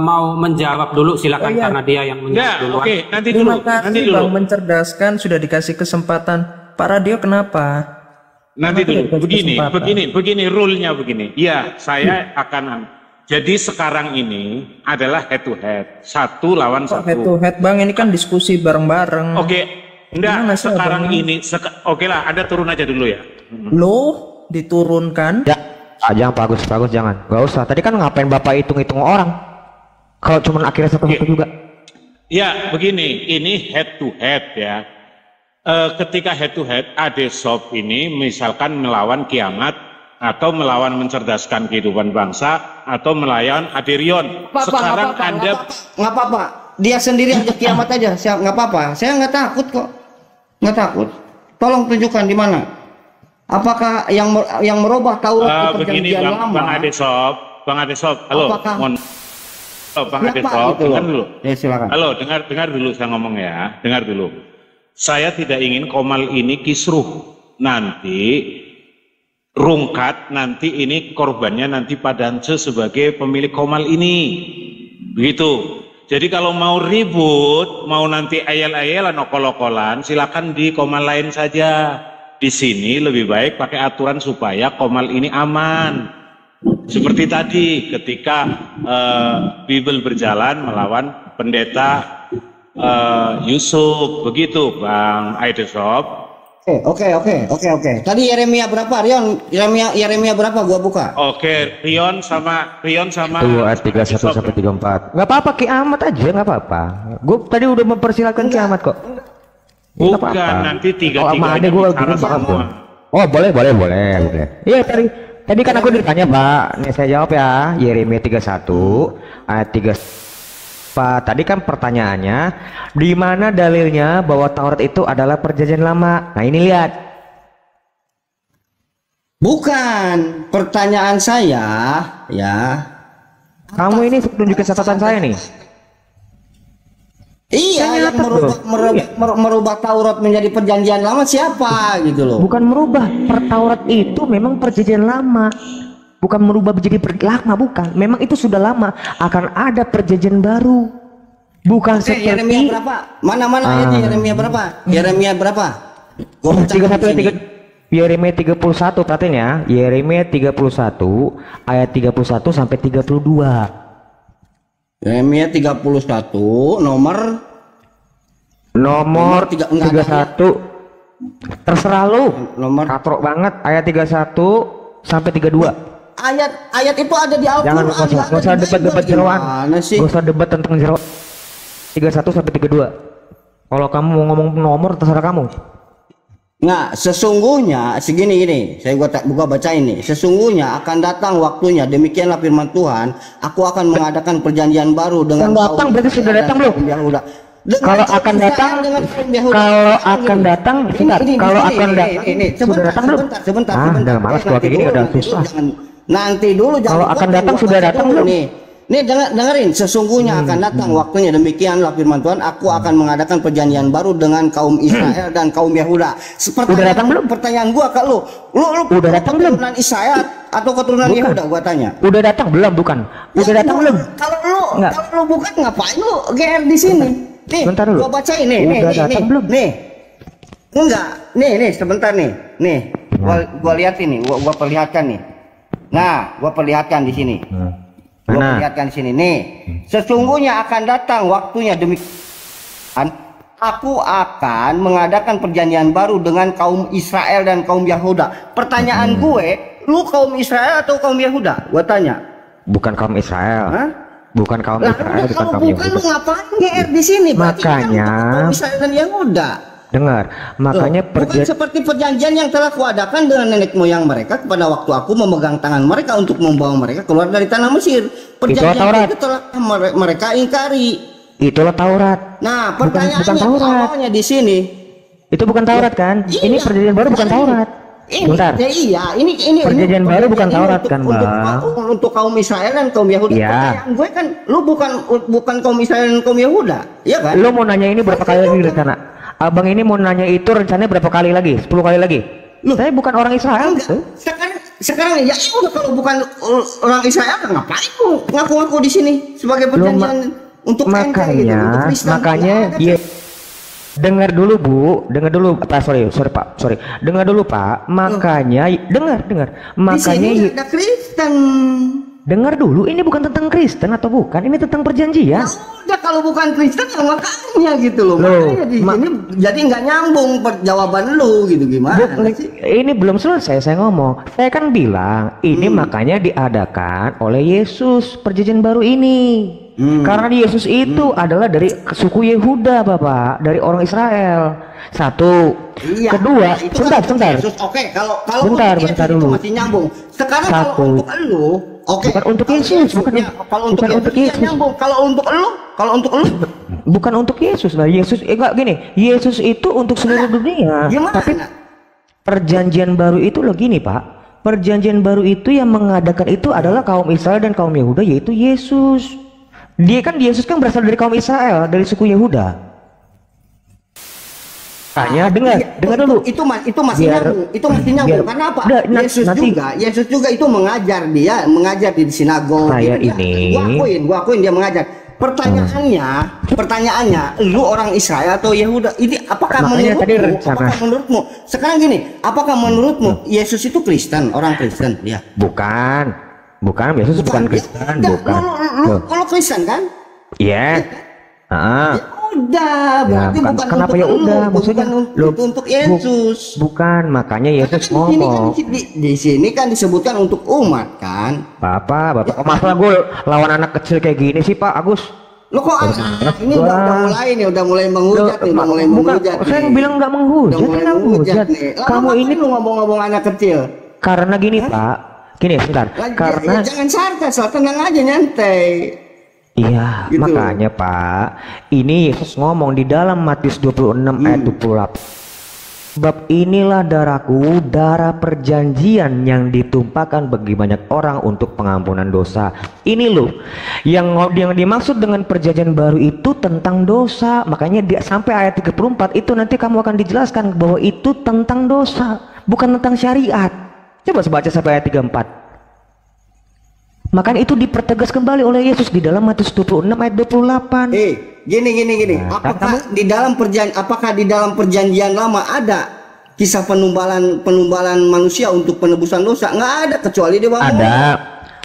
mau menjawab dulu, silakan karena dia yang menjawab duluan. Oke, nanti Terima dulu. kasih Bang mencerdaskan, sudah dikasih kesempatan. Pak Radio kenapa? Nanti Kenapa dulu. Begini rule-nya begini. Iya, saya akan. Jadi sekarang ini adalah head to head, satu lawan satu. Head to head Bang, ini kan diskusi bareng-bareng. Oke, enggak. Sekarang ini, oke lah, Anda turun aja dulu ya. Loh, diturunkan? Ya, jangan bagus jangan. Gak usah. Tadi kan ngapain Bapak hitung orang? Kalau cuma akhirnya satu-satu juga. Ya, begini, ini head to head ya. Ketika head to head, Adesop ini misalkan melawan Kiamat atau melawan mencerdaskan kehidupan bangsa atau melawan Aderion. Sekarang Anda nggak apa-apa. Dia sendiri aja Kiamat aja. Nggak apa-apa. Saya nggak takut kok. Nggak takut. Tolong tunjukkan di mana. Apakah yang merubah Taurat itu perjanjian lama? Bang Adesop, halo. Bang Adesop, dengar dulu. Ya, silakan. Halo, dengar dulu saya ngomong ya. Dengar dulu. Saya tidak ingin Komal ini kisruh. Nanti rungkat, nanti ini korbannya nanti Padance sebagai pemilik Komal ini. Begitu. Jadi kalau mau ribut, mau nanti ayel-ayelan, okol-okolan, silakan di Komal lain saja. Di sini lebih baik pakai aturan supaya Komal ini aman. Seperti tadi ketika Bible berjalan melawan pendeta Yusuf, begitu Bang Aidesop. Oke. Tadi Yeremia berapa, Rion? Yeremia berapa gua buka? Oke, Rion sama ayat 31 sampai 34. Enggak apa-apa, Kiamat aja, enggak apa-apa. Gue tadi udah mempersilahkan Kiamat kok. Bukan, nanti tiga-tiganya bicara semua. Oh, boleh. Iya, tadi kan aku ditanya, Pak. Nih saya jawab ya. Yeremia 31 ayat 3. Pak, tadi kan pertanyaannya, di mana dalilnya bahwa Taurat itu adalah perjanjian lama? Nah, ini lihat. Bukan, pertanyaan saya ya. Kamu ini tunjukin catatan saya nih. Iya, yang merubah Taurat menjadi perjanjian lama siapa gitu loh. Bukan merubah, Taurat itu memang perjanjian lama. Bukan merubah menjadi lama, bukan. Memang itu sudah lama, akan ada perjanjian baru. Bukan seperti Yeremia berapa? Mana ayatnya Yeremia berapa? Yeremia berapa? 31 Yeremia 31, perhatiin ya. Yeremia 31 ayat 31 sampai 32. Yeremia 31 nomor 31. Terserah lu. Nomor katrok banget ayat 31 sampai 32. Ayat itu ada di Al-Qur'an. Jangan usah debat-debat jeroan. Gak usah debat tentang jeroan. 31 sampai 32. Kalau kamu mau ngomong nomor terserah kamu. Nah, sesungguhnya segini, saya buka baca ini. Sesungguhnya akan datang waktunya, demikianlah firman Tuhan, aku akan mengadakan perjanjian baru dengan datang berarti sudah datang belum? Kalau akan datang, kalau akan datang, sudah datang belum? Sebentar. Udah malas kalau kayak gini udah susah. Nanti dulu, kalau akan datang sudah datang belum? Nih dengerin, sesungguhnya akan datang waktunya, demikianlah firman Tuhan, aku akan mengadakan perjanjian baru dengan kaum Israel dan kaum Yehuda. Udah datang belum? Pertanyaan gua ke lu udah datang belum? Keturunan Israel atau keturunan Yehuda, gua tanya. Udah datang belum? Bukan. Udah datang belum? Kalau lu bukan, ngapain lu GR di sini? Nih, gua bacain nih. Nih. Enggak. Nih, sebentar nih. Nih, gua lihat ini, gua perlihatkan nih. Nah, gua perlihatkan di sini. Gua perlihatkan di sini nih. Sesungguhnya akan datang waktunya, demikian aku akan mengadakan perjanjian baru dengan kaum Israel dan kaum Yehuda. Pertanyaan gue, lu kaum Israel atau kaum Yehuda? Gua tanya. Bukan kaum Israel. Hah? Bukan kaum Israel, bukan kaum Yehuda. Bukan, lu ngapain GR di sini? Makanya kaum Israel dan Yehuda. Dengar, makanya bukan seperti perjanjian yang telah kuadakan dengan nenek moyang mereka kepada waktu aku memegang tangan mereka untuk membawa mereka keluar dari tanah Mesir. Perjanjian itu telah mereka ingkari. Itulah Taurat. Nah, pertanyaannya awalnya di sini. Itu bukan Taurat kan? Iya, ini perjanjian baru bukan Taurat. Bentar. Ini perjanjian baru bukan Taurat kan, Bang? Untuk kaum Israel dan kaum Yehuda. Ya. Pertanyaan gue kan, lu bukan kaum Israel dan kaum Yehuda, iya kan? Lu mau nanya ini berapa kali lagi rencana? Abang ini mau nanya itu rencananya berapa kali lagi? 10 kali lagi? Saya bukan orang Israel. Sekarang ya udah, kalau bukan orang Israel ngapain lu ngaku-ngaku di sini sebagai perjanjian untuk makanya ya. Dengar dulu Bu, dengar dulu Pak, sorry Pak, dengar dulu Pak. Makanya dengar. Makanya di sini ada Kristen. Dengar dulu, ini bukan tentang Kristen atau bukan, ini tentang perjanjian. Udah, kalau bukan Kristen ya makanya gitu loh. Makanya di sini jadi nggak nyambung jawaban lu gitu, gimana sih? Ini belum selesai saya ngomong. Saya kan bilang ini makanya diadakan oleh Yesus perjanjian baru ini. Karena Yesus itu adalah dari suku Yehuda, Bapak, dari orang Israel. Satu. Iya, kedua, sebentar. Oke, kalau bentar dulu. Itu masih nyambung. Sekarang kalau untuk lu, bukan untuk Yesus, kalau untuk Yesus nyambung. Kalau untuk lu, bukan untuk Yesus lah. Yesus enggak gini. Yesus itu untuk seluruh dunia. Gimana? Tapi perjanjian baru itu loh gini, Pak. Perjanjian baru itu yang mengadakan itu adalah kaum Israel dan kaum Yehuda, yaitu Yesus. Yesus kan berasal dari kaum Israel, dari suku Yehuda. Tanya, dengar dulu. Itu masih nyambung. Karena apa? Yesus juga itu mengajar di sinagog. Gua akuin dia mengajar. Pertanyaannya, lu orang Israel atau Yehuda? Ini apakah menurutmu? Sekarang gini, apakah menurutmu Yesus itu Kristen, orang Kristen? Ya. Bukan, Yesus bukan Kristen, bukan. Lu Kristen kan? Iya. Udah, berarti bukan kenapa untuk ya udah, maksudnya untuk Yesus. Bukan, makanya Yesus ngomong. Di sini kan disebutkan untuk umat kan. Bapak, masalah gue lawan anak kecil kayak gini sih Pak Agus. Lo kok ini udah mulai menghujat nih, Saya bilang nggak menghujat, Kamu ini tuh ngomong-ngomong anak kecil. Karena gini Pak, sebentar. Karena jangan sarkas, tenang aja, nyantai. Iya, gitu. Makanya Pak, ini Yesus ngomong di dalam Matius 26 ayat 28. Sebab inilah darahku, darah perjanjian yang ditumpahkan bagi banyak orang untuk pengampunan dosa. Ini loh yang dimaksud dengan perjanjian baru itu tentang dosa. Makanya sampai ayat 34 itu nanti kamu akan dijelaskan bahwa itu tentang dosa, bukan tentang syariat. Coba baca sampai ayat 34. Makanya itu dipertegas kembali oleh Yesus di dalam Matius 26 ayat 28. Gini. Apakah di dalam perjanjian lama ada kisah penumbalan manusia untuk penebusan dosa? Nggak ada, kecuali dia bangun.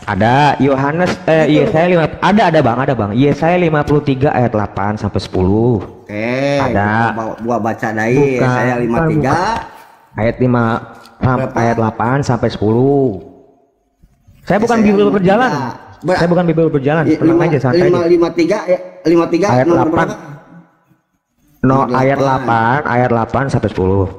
Ada Yohanes Yesaya 5 ada bang Yesaya 53 ayat 8 sampai 10. Ada. Gua baca dari Yesaya 53 ayat 5 ayat 8 sampai 10. Saya bukan Bibel berjalan. Saya bukan Bibel berjalan. Tenang aja, santai aja. 53 ayat nomor 8. berapa? Ayat 8 sampai 10.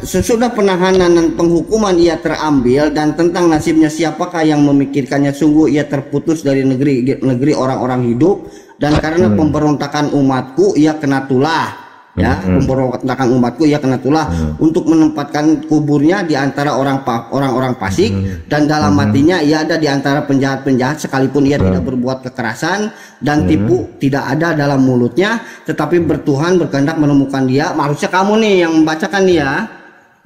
Sesudah penahanan dan penghukuman ia terambil, dan tentang nasibnya siapakah yang memikirkannya, sungguh ia terputus dari negeri orang-orang hidup, dan karena pemberontakan umatku ia kena tulah. Pemberontakan umatku ia kena tulah untuk menempatkan kuburnya di antara orang-orang fasik, dan dalam matinya ia ada di antara penjahat-penjahat, sekalipun ia tidak berbuat kekerasan dan tipu tidak ada dalam mulutnya, tetapi bertuhan berkehendak menemukan dia. Maksudnya kamu nih yang membacakan dia,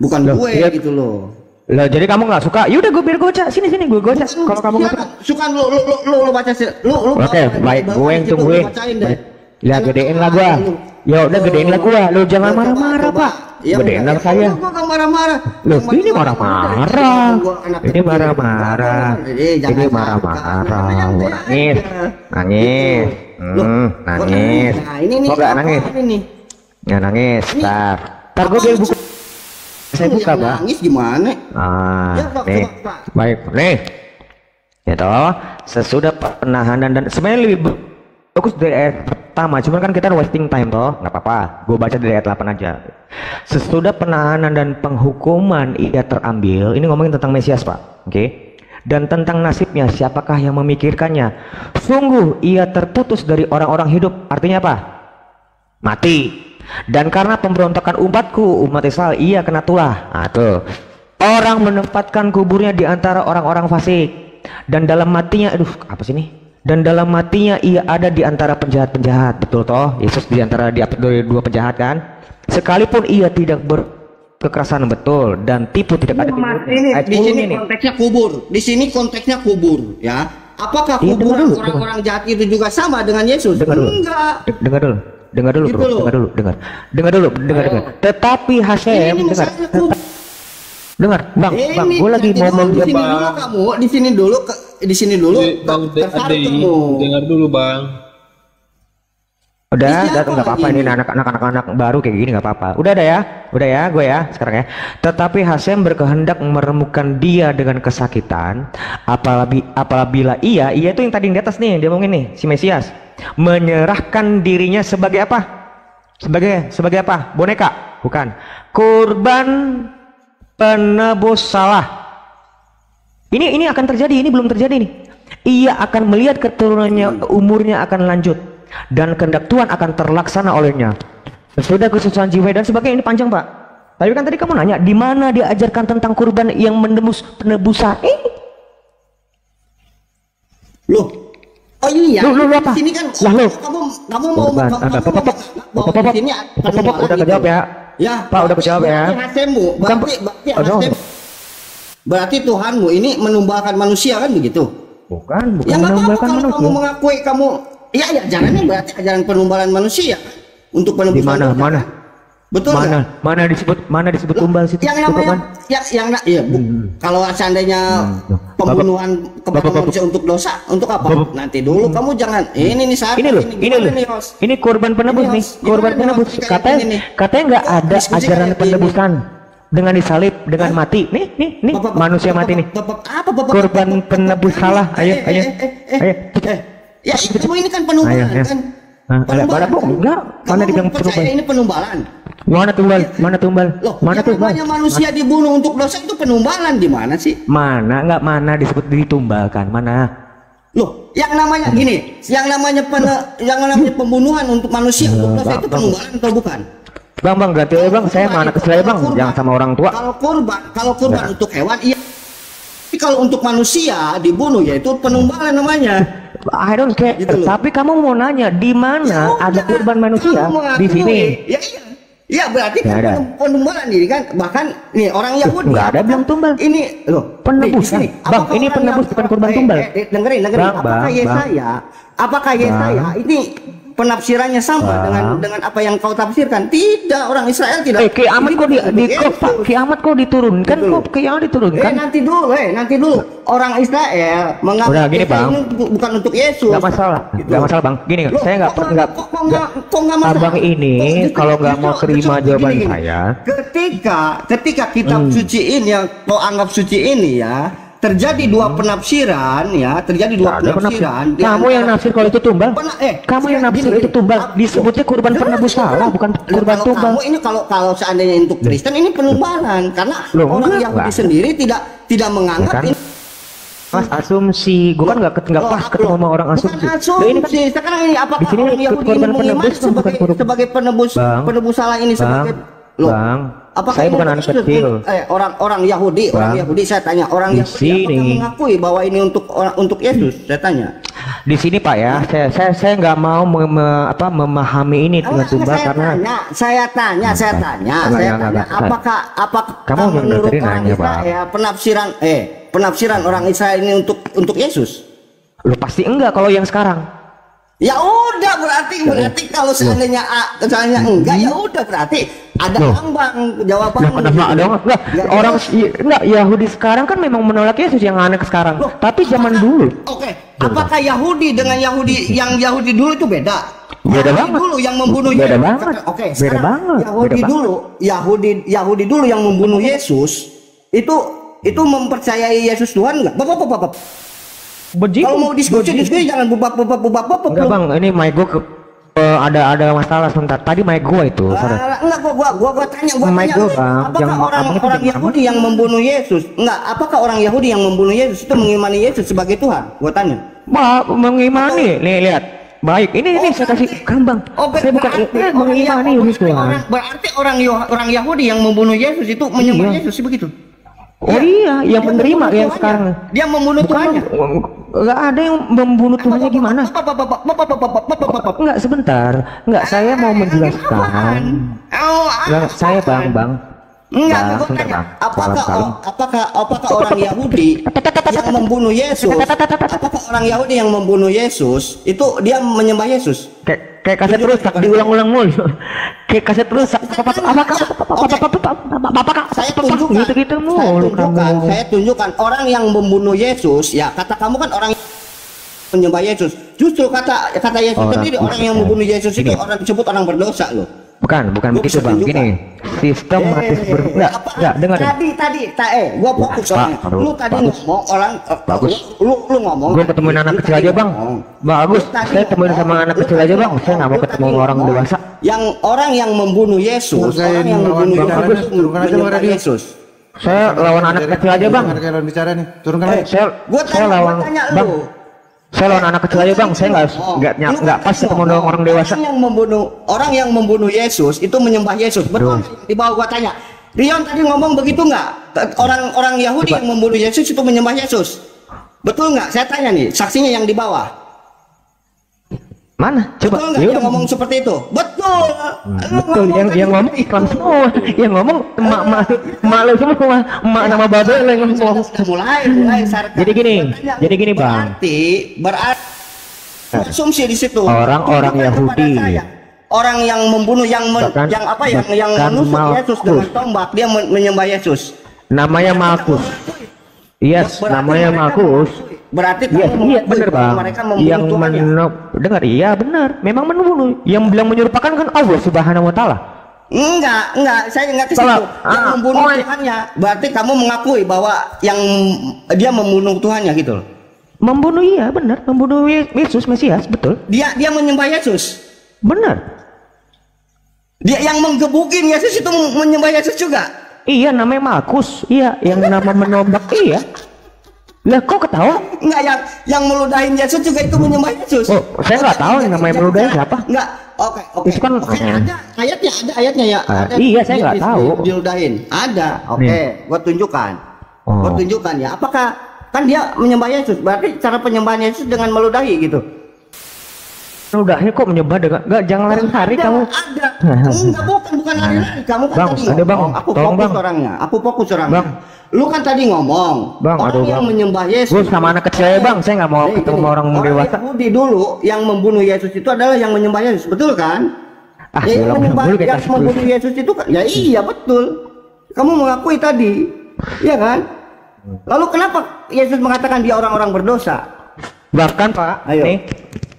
bukan gue gitu loh. Lah jadi kamu nggak suka? Yaudah gue biar gue baca. Sini gue baca. Kalau kamu nggak suka lu baca sih. Oke, baik, gue yang tungguin. Lihat gedein lah gua. Ya udah gedein lah gua. Lu jangan marah-marah, Pak. Gedein lah saya. Gua enggak marah-marah. Lu ini marah-marah. Ini marah-marah. Ini marah-marah. Nangis. Nangis. Nangis. Kok enggak nangis? Enggak nangis. Ntar gua biar buku. Saya buka, Pak. Nangis gimana? Nih. Baik, nih. Ya toh, sesudah penahanan dan sebenarnya lebih bagus dari ayat pertama, cuman kan kita wasting time toh, nggak apa-apa, gue baca dari ayat 8 aja. Sesudah penahanan dan penghukuman ia terambil, ini ngomongin tentang Mesias, Pak, oke? Dan tentang nasibnya, siapakah yang memikirkannya? Sungguh ia terputus dari orang-orang hidup, artinya apa? Mati. Dan karena pemberontakan umatku, umat Israel, ia kena tulah. Nah tuh, orang menempatkan kuburnya di antara orang-orang fasik, dan dalam matinya, apa sih ini? Dan dalam matinya ia ada di antara penjahat-penjahat. Betul toh? Yesus di antara dari dua penjahat kan? Sekalipun ia tidak berkekerasan, betul, dan tipu tidak ada di mulutnya. Di sini konteksnya kubur. Di sini konteksnya kubur, ya. Apakah kuburan orang-orang jahat itu juga sama dengan Yesus? Enggak. Dengar dulu, bro. Dengar dulu. Tetapi Hasem, dengar, bang, gue lagi ngomong di sini dulu. Dengar dulu, Bang. Udah nggak apa-apa, ini anak-anak baru kayak gini nggak apa-apa. Udah ya, gue ya sekarang ya. Tetapi Hasem berkehendak meremukan dia dengan kesakitan, apabila ia itu yang tadi di atas nih, dia ngomongin nih, si Mesias menyerahkan dirinya sebagai apa? Sebagai apa? Boneka? Bukan. Kurban penebus salah. Ini akan terjadi, ini belum terjadi nih. Ia akan melihat keturunannya, umurnya akan lanjut, dan kehendak Tuhan akan terlaksana olehnya. Sesudah kesusahan jiwa dan sebagainya, ini panjang, Pak. Tapi kan tadi kamu nanya, di mana diajarkan tentang kurban yang menembus penebusan? Loh, oh iya, lu apa? Di sini kan, kamu mau di sini udah kejawab ya? Ya, Pak, udah kejawab ya. Berarti Tuhanmu ini menumbalkan manusia kan begitu? Bukan ya, menumbalkan manusia. Kamu mengakui iya ajarannya berarti ajaran penumbalan manusia untuk penebusan. Di mana? Betul mana disebut tumbal situ? Yang namanya kalau seandainya pembunuhan kepada manusia untuk dosa, untuk apa? Nanti dulu kamu jangan ini korban penebus nih, korban penebus. Katanya nggak ada ajaran penebusan dengan disalib, dengan mati. Nih manusia mati nih. Korban penebus salah. Ayo. Ya, kamu ini kan penumbalan kan? Enggak, mana dibilang penumbalan? Ini penumbalan. Mana tumbal? Loh, namanya manusia dibunuh untuk dosa itu penumbalan, di mana sih? Mana disebut ditumbalkan? Mana? Loh, yang namanya gini, yang namanya pembunuhan untuk manusia untuk dosa itu penumbalan atau bukan? Bang, ganti aja bang, saya sama anak kecil aja bang, jangan sama orang tua. Kalau kurban untuk hewan iya. Tapi kalau untuk manusia dibunuh ya itu penumbalan namanya. I don't care. Gitu loh. Tapi kamu mau nanya di mana ada kurban manusia di sini? Ya iya. Ya berarti Nggak ada. penumbalan ini kan bahkan nih orang Yahudi Nggak ada bilang tumbal. ini loh Penebus, nih, Bang. apakah Ini orang penebus, Yahudi- bukan kurban tumbal. dengerin Bang, apakah Yesaya ini penafsirannya sama dengan apa yang kau tafsirkan? Tidak, orang Israel tidak. Kiamat Ini kok bukan untuk Yesus. kiamat kok diturunkan Gitu loh. kok kiamat diturunkan. Nanti dulu orang Israel mengaku Udah, gini, Bang. ini bukan untuk Yesus. Gak masalah, Gitu. gak masalah bang. Gini, Loh, saya kok nggak masalah? Abang ini Justru- kalau nggak mau justru- terima justru jawaban gini. saya, Ketika kitab suci ini yang kau anggap suci ini ya, terjadi dua penafsiran ya, terjadi dua ada penafsiran. penafsir. Kamu yang nafsir kalau itu tumbal. Kamu yang nafsir gini, itu tumbal. Disebutnya kurban penebus salah, bukan kurban Kalau tumbal. kamu ini kalau seandainya untuk Kristen ini penumbalan karena Loh, orang enggak, Yahudi enggak. sendiri tidak menganggap Kan? ini. Mas asumsi, gue kan nggak pas ketemu sama orang asumsi. Bukan Loh, ini kan asumsi. Sekarang ini apakah di sini orang Yahudi korban ini mengimani penebus, bukan sebagai korban. sebagai penebus Bang, penebus salah ini sebagai Bang, saya ini bukan anak Yesus? kecil. Orang Yahudi, Bang, saya tanya orang di Yahudi apakah sini. mengakui bahwa ini untuk Yesus? Saya tanya. Di sini Pak ya, saya nggak mau memahami ini dengan tumbal karena Saya tanya, Enggak. apakah Kamu yang menurut tadi orang nanya, Bang. Israel penafsiran orang Israel ini untuk Yesus? lo pasti enggak kalau yang sekarang. Ya udah berarti kalau seandainya enggak ya udah berarti ada ambang jawabannya. Kenapa dong? Enggak, orang enggak Yahudi sekarang kan memang menolak Yesus yang aneh sekarang. Tapi zaman dulu. Oke, apakah Yahudi dengan Yahudi yang Yahudi dulu itu beda? Beda Yahudi banget. dulu yang membunuh Beda Yesus. banget. Oke, Beda sekarang banget. Yahudi Beda dulu, Yahudi dulu yang membunuh Yesus itu mempercayai Yesus Tuhan nggak? Bapak. Kalau mau diskusi jangan bubak. Enggak bang, ini mic gue ada masalah sebentar. Tadi mic gue itu. Enggak, gua tanya, Mic gue bang, apakah orang Yahudi yang membunuh Yesus? Enggak, apakah orang Yahudi yang membunuh Yesus itu mengimani Yesus sebagai Tuhan? Gua tanya. Mengimani, nih lihat. Baik, ini saya kasih kambang. Saya bukan mengimani Yesus Tuhan. Berarti orang Yahudi yang membunuh Yesus itu menyembah Yesus begitu? Oh iya, yang menerima yang sekarang. Dia membunuh Tuhannya. Enggak ada yang membunuh Tuhannya gimana? Enggak, sebentar. Enggak, saya mau menjelaskan. Enggak, saya bang. Enggak, gua tanya. Apakah orang Yahudi yang membunuh Yesus? Apakah orang Yahudi yang membunuh Yesus itu dia menyembah Yesus? Kayak kaset rusak diulang-ulang mulu. Kayak kaset rusak. Saya tunjukkan orang yang membunuh Yesus ya, kata kamu kan orang menyembah Yesus. Justru kata Yesus sendiri orang yang membunuh Yesus itu orang disebut orang berdosa loh. Bukan begitu bang. Gini, sistematis enggak dengar. Gua fokus soalnya. Lu tadi ngomong orang bagus. Lu ngomong. Gua ketemuin anak kecil aja bang. Bagus. Saya temuin sama anak kecil aja bang. Saya nggak mau ketemu orang dewasa. Yang orang yang membunuh Yesus, orang yang membunuh Yesus. Saya lawan anak kecil aja bang. Saya lawan bang. Saya lawan anak kecil aja bang. Saya nggak pas ketemu orang dewasa. Orang yang membunuh Yesus itu menyembah Yesus. Betul. Di bawah gua tanya. Rion tadi ngomong begitu nggak? Orang Yahudi yang membunuh Yesus itu menyembah Yesus. Betul nggak? Saya tanya nih, saksinya yang di bawah. Mana? Coba. Betul nggak dia ngomong seperti itu? Betul. Betul. Yang ngomong Islam semua. Yang ngomong emak lu semua. Emak nama Babel yang ngomong. Mulai. Jadi gini bang. Berarti asumsi di situ. Orang Yahudi. Orang yang membunuh yang menusuk Yesus dengan tombak dia menyembah Yesus. Namanya Malkus. Yes, namanya Malkus. Berarti iya benar bang. Yang dengar iya benar. Memang membunuh. Yang bilang menyerupakan kan Allah Subhanahu Wa Taala. Enggak. Saya ingat ke situ. Yang membunuh Tuhannya. Berarti kamu mengakui bahwa yang dia membunuh Tuhannya gitu loh. Membunuh iya benar. Membunuh Yesus Mesias betul. Dia menyembah Yesus. Benar. Dia yang menggebukin Yesus itu menyembah Yesus juga. Iya namanya Malkus. Iya yang nama menombak iya. Lah kok ketawa? Enggak, yang meludahin Yesus juga itu menyembah Yesus. Oh, saya nggak tahu yang namanya meludahin siapa. Enggak. Oke. Itu kan Ada ayatnya ya. Ada iya, saya nggak tahu. Diludahin. Ada. Oke, gua tunjukkan. Oh. Gua tunjukkan ya. Apakah kan dia menyembah Yesus? Berarti cara penyembahan Yesus dengan meludahi gitu. Meludahi kok menyembah dengan jangan lari-lari kamu. Ada. Enggak, bukan lari-lari. Kamu kan Bang, tadi ada Bang. ngomong. Aku Tolong, fokus Bang. orangnya. Aku fokus orangnya. Bang. Lu kan tadi ngomong. Bang, orang aduh, yang Bang. menyembah Yesus. Gue sama anak kecil ya, Bang. Saya nggak mau ketemu orang dewasa. Yahudi dulu yang membunuh Yesus itu adalah yang menyembah Yesus, betul kan? Yang membunuh Yesus itu kan? Ya iya betul. Kamu mengakui tadi, iya kan? Lalu kenapa Yesus mengatakan dia orang-orang berdosa? Bahkan Pak, Ayo.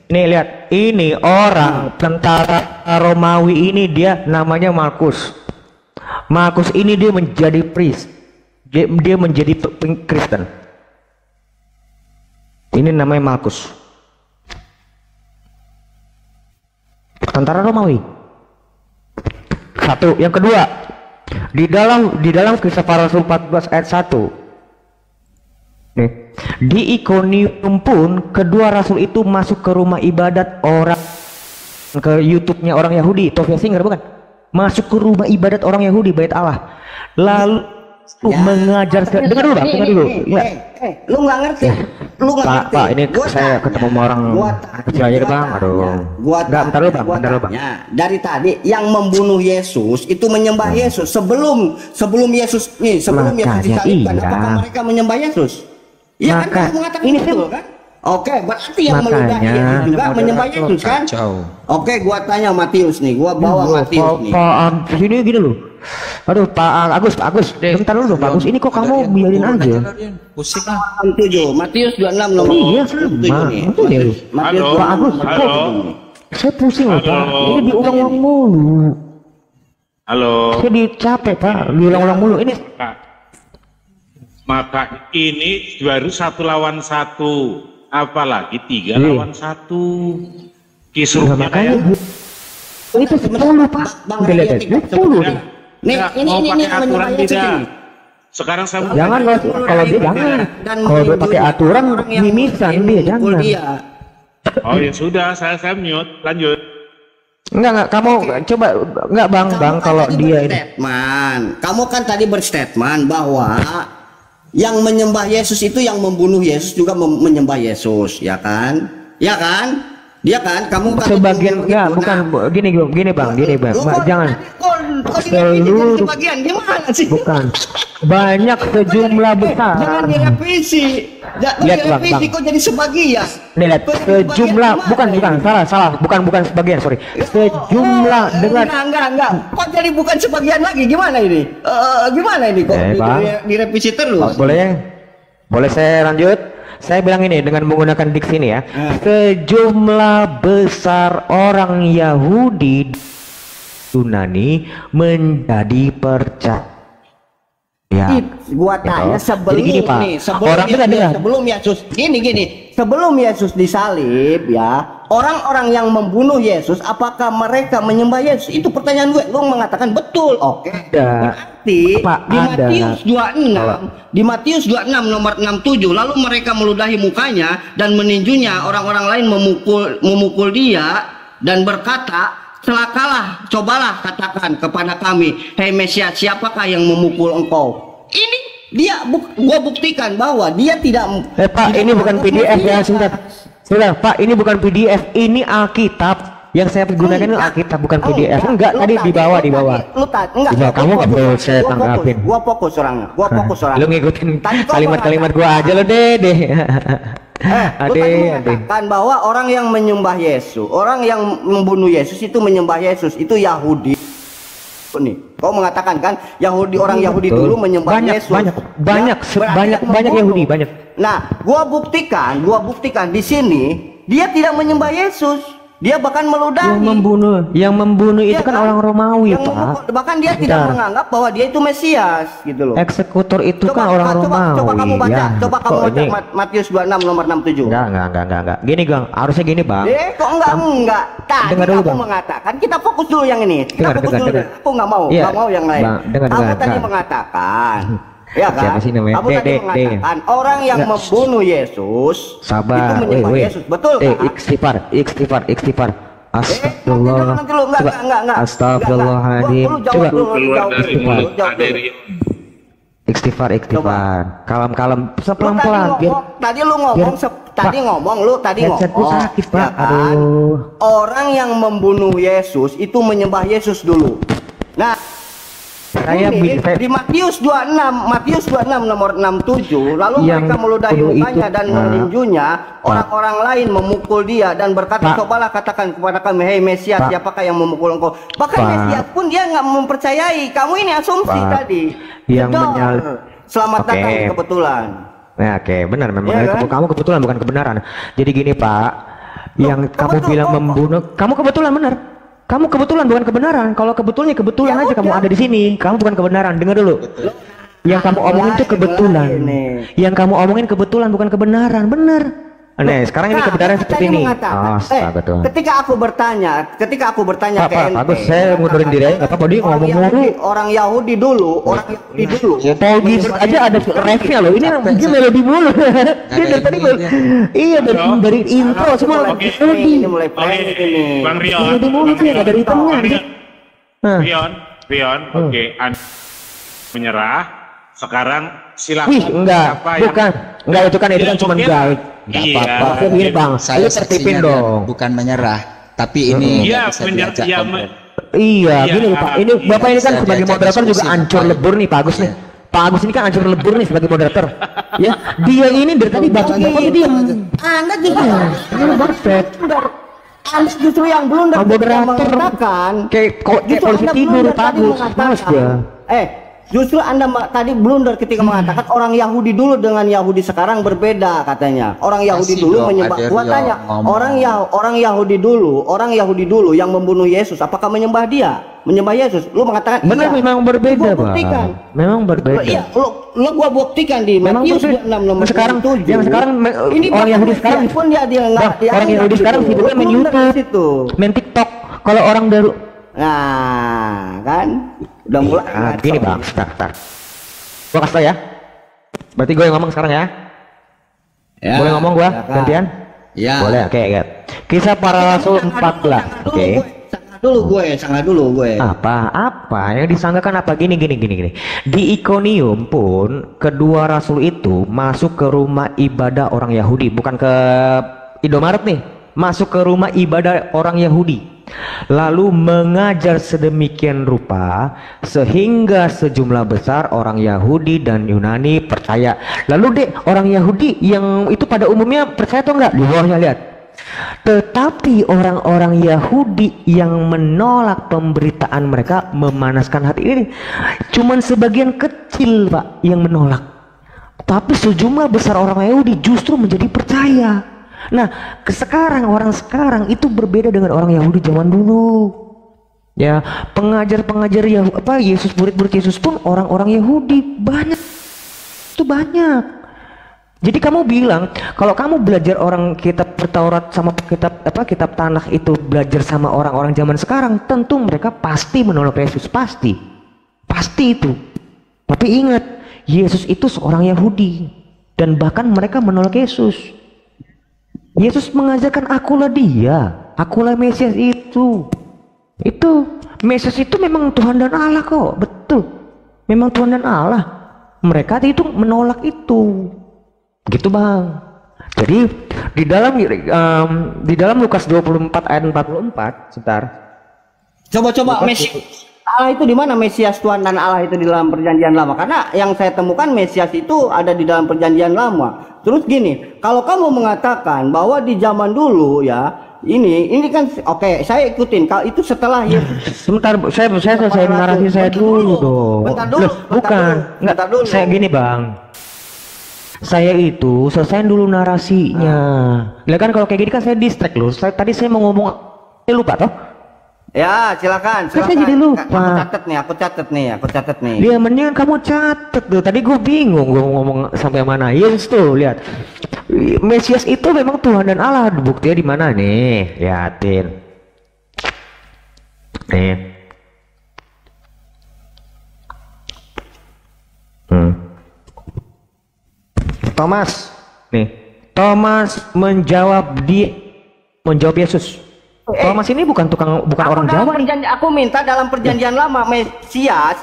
nih lihat, ini orang tentara Romawi ini dia namanya Markus. Markus ini dia menjadi priest. Dia menjadi Kristen. Ini namanya Markus. Tentara Romawi. Satu, yang kedua, di dalam Kisah Para Rasul 14 ayat 1. Nih, di Ikonium pun kedua rasul itu masuk ke rumah ibadat orang, ke YouTube-nya orang Yahudi, Tovia Singer bukan? Masuk ke rumah ibadat orang Yahudi, bait Allah. Lalu mengajar dengar dulu Bang, dengar dulu. Lu nggak ngerti. Lu nggak ngerti. Pak, ini saya ketemu sama orang kecil aja Bang. Aduh. Enggak, bentar dulu Bang. Dari tadi yang membunuh Yesus itu menyembah Yesus sebelum Yesus disalibkan. Apakah mereka menyembah Yesus? Iya kan, kamu mengatakan ini betul kan? Oke, berarti yang meludahi Yesus juga menyembah Yesus kan? Oke, gua tanya Matius nih, gua bawa Matius nih. Pak, sini gini loh. Aduh, Pak Agus, bentar dulu Pak Agus. Ini kok kamu biarin aja? Pusing lah. 7, Matius 26 nomor. Iya, sama. Pak Agus, saya pusing loh Pak. Ini diulang-ulang mulu. Halo. Saya dicapek Pak, diulang-ulang mulu. Ini maka ini baru 1 lawan 1, apalagi 3 lawan 1. Kisruhnya makanya itu 10 Pak. Udah lihat ya, 10 nih. Nih, ini aturan tidak. Sekarang saya jangan kalau dia jangan. Kalau dia pakai aturan mimisan dia jangan. Oh ya sudah, saya mute. Lanjut. Enggak, kamu coba enggak Bang kalau dia ini. Kamu kan tadi berstatement bahwa yang menyembah Yesus itu yang membunuh Yesus juga menyembah Yesus, ya kan? Ya kan? Dia kan kamu kan sebagian enggak gitu. Bukan gini Bang, jangan seluruh sebagian gimana sih? Bukan. Banyak sejumlah besar. Jangan direvisi. Lihat Bang. Kok jadi sebagian? Nih lihat sejumlah bukan salah, bukan sebagian, sorry. Sejumlah dengan enggak. Kok jadi bukan sebagian lagi? Gimana ini? Gimana ini kok direvisi terus? Boleh saya lanjut? Saya bilang ini dengan menggunakan diksi ini ya. Sejumlah besar orang Yahudi Yunani menjadi percaya. Ya. Gua tanya sebelum Yesus disalib ya, orang-orang yang membunuh Yesus apakah mereka menyembah Yesus? Itu pertanyaan gue. Lu mengatakan betul. Oke. Berarti di Matius 26 nomor 67 lalu mereka meludahi mukanya dan meninjunya, orang-orang lain memukul dia dan berkata, celakalah, cobalah katakan kepada kami, hei Mesias, siapakah yang memukul engkau? Ini dia gua buktikan bahwa dia tidak Pak, ini bukan PDF ya, sebentar Pak, ini bukan PDF, ini Alkitab. Yang saya gunakan itu Alkitab, bukan PDF. Enggak, tadi di bawah. Kamu nggak perlu saya tanggapin. Gua fokus orangnya. Lu ngikutin kalimat-kalimat gua aja lo deh. Kan bahwa orang yang menyembah Yesus, orang yang membunuh Yesus itu menyembah Yesus, itu Yahudi. Nih, kau mengatakan kan orang Yahudi dulu menyembah Yesus. Banyak Yahudi, banyak. Nah, gua buktikan di sini dia tidak menyembah Yesus. Dia bahkan meludahi. Yang membunuh itu kan orang Romawi, Pak. Bahkan dia tidak menganggap bahwa dia itu Mesias, gitu loh. Eksekutor itu kan orang Romawi. Coba kamu baca Matius 26 nomor 67. Enggak. Gini, Gang. Harusnya gini, Bang. Kok enggak? Tadi kamu mengatakan kita fokus dulu yang ini. Aku enggak mau yang lain. Kamu tadi mengatakan Ya kan? Siapa sih namanya? Kamu tadi mengatakan orang yang membunuh Yesus sabar. itu menyembah Yesus, betul kan? Istighfar. Astagfirullah. Enggak. Astagfirullahaladzim. Coba. Istighfar. Kalem, pelan-pelan. Tadi lu ngomong, sakit, Pak. Ya kan? Aduh. Orang yang membunuh Yesus itu menyembah Yesus dulu. Nah, di Matius 26 nomor 67, lalu mereka meludahi mukanya dan meninjunya, orang-orang lain memukul dia dan berkata, cobalah katakan kepada kami, hei Mesias, siapakah yang memukul engkau? Bahkan Mesias pun dia nggak mempercayai. Kamu ini asumsi tadi. Selamat datang di kebetulan. Nah, oke, benar memang ya, kan? Kamu kebetulan bukan kebenaran. Jadi gini Pak, yang kamu bilang membunuh, kamu kebetulan benar. Kamu kebetulan bukan kebenaran. Kalau kebetulan aja kamu ada di sini. Kamu bukan kebenaran. Dengar dulu. Yang kamu omongin itu kebetulan. Yang kamu omongin kebetulan bukan kebenaran. Benar. Nah, sekarang ini kebenaran seperti ini. Betul. Ketika aku bertanya ke ente. Bagus, saya mundurin diri aja. Apa dia ngomong mulu? Orang Yahudi dulu. Paul Gilbert aja ada refnya loh. Ini dia melodi mulu. Dia dari tadi iya dari intro semua lagi. Ini mulai planning ini. Bang Rion. Melodi mulu dia enggak dari hitamnya. Rion, oke. Menyerah. Sekarang silakan. Wih, enggak, itu kan cuma guide. Enggak apa-apa. Begini Bang, saya tertipin dong. Bukan menyerah, tapi ini iya, gini Pak. Ini Bapak ini kan sebagai moderator juga hancur lebur nih Pak Agus nih. Pak Agus ini kan hancur lebur nih sebagai moderator. Ya, dia ini dari tadi baca-baca diam. Anda justru yang blunder mengatakan kayak polisi tidur Pak Agus. Males dia. Justru Anda tadi blunder ketika mengatakan orang Yahudi dulu dengan Yahudi sekarang berbeda katanya. Orang Yahudi dulu menyembah. Gua tanya, orang Yahudi dulu yang membunuh Yesus, apakah menyembah dia? Menyembah Yesus? Lu mengatakan benar, memang berbeda, Pak. Memang berbeda. Iya, lu gua buktikan di Matius 26 nomor 7. Yang sekarang ini orang Yahudi sekarang pun dia orang Yahudi sekarang sibuknya main YouTube, main TikTok. Kalau orang baru kan udah mulai gini Bang, sebentar. Gua kasih tau ya. Berarti gue yang ngomong sekarang ya. Boleh ngomong gua gantian? Ya. Boleh, oke. Kisah para Rasul 14. Oke. Sangat dulu gue. Apa yang disangkakan apa gini. Di Ikonium pun kedua rasul itu masuk ke rumah ibadah orang Yahudi, bukan ke Indomaret nih. Masuk ke rumah ibadah orang Yahudi. Lalu mengajar sedemikian rupa sehingga sejumlah besar orang Yahudi dan Yunani percaya. Lalu orang Yahudi yang itu pada umumnya percaya atau enggak? Di bawahnya lihat. Tetapi orang-orang Yahudi yang menolak pemberitaan mereka memanaskan hati ini. Cuman sebagian kecil Pak yang menolak. Tapi sejumlah besar orang Yahudi justru menjadi percaya. Nah, orang sekarang itu berbeda dengan orang Yahudi zaman dulu. Ya, pengajar-pengajar Yesus, murid-murid Yesus pun orang-orang Yahudi banyak. Itu banyak. Jadi kamu bilang kalau kamu belajar orang kitab Taurat sama kitab Tanakh itu belajar sama orang-orang zaman sekarang, tentu mereka pasti menolak Yesus, pasti itu. Tapi ingat, Yesus itu seorang Yahudi dan bahkan mereka menolak Yesus. Yesus mengajarkan akulah dia, akulah Mesias itu. Mesias itu memang Tuhan dan Allah kok, betul. Memang Tuhan dan Allah. Mereka itu menolak itu. Gitu Bang. Jadi di dalam Lukas 24 ayat 44, sebentar. Coba Mesias Allah itu di mana? Mesias Tuhan dan Allah itu di dalam perjanjian lama. Karena yang saya temukan Mesias itu ada di dalam perjanjian lama. Terus gini, kalau kamu mengatakan bahwa di zaman dulu ya, ini kan oke, saya ikutin. Kalau itu setelah sebentar, saya selesai narasi saya dulu dong. Bentar dulu. Saya gini Bang. Saya itu selesaiin dulu narasinya. Lah kan kalau kayak gini kan saya distract loh. Tadi saya mau ngomong, saya lupa toh. Ya, silakan. Saya jadi lupa. Aku catat nih. Dia mendingan kamu catat tuh. Tadi gue bingung gue ngomong sampai mana. Yes tuh, lihat. Mesias itu memang Tuhan dan Allah. Buktinya di mana nih? Lihatin. Nih. Thomas. Nih, Thomas menjawab Yesus. Thomas ini bukan orang Jawa nih. Aku minta dalam perjanjian lama Mesias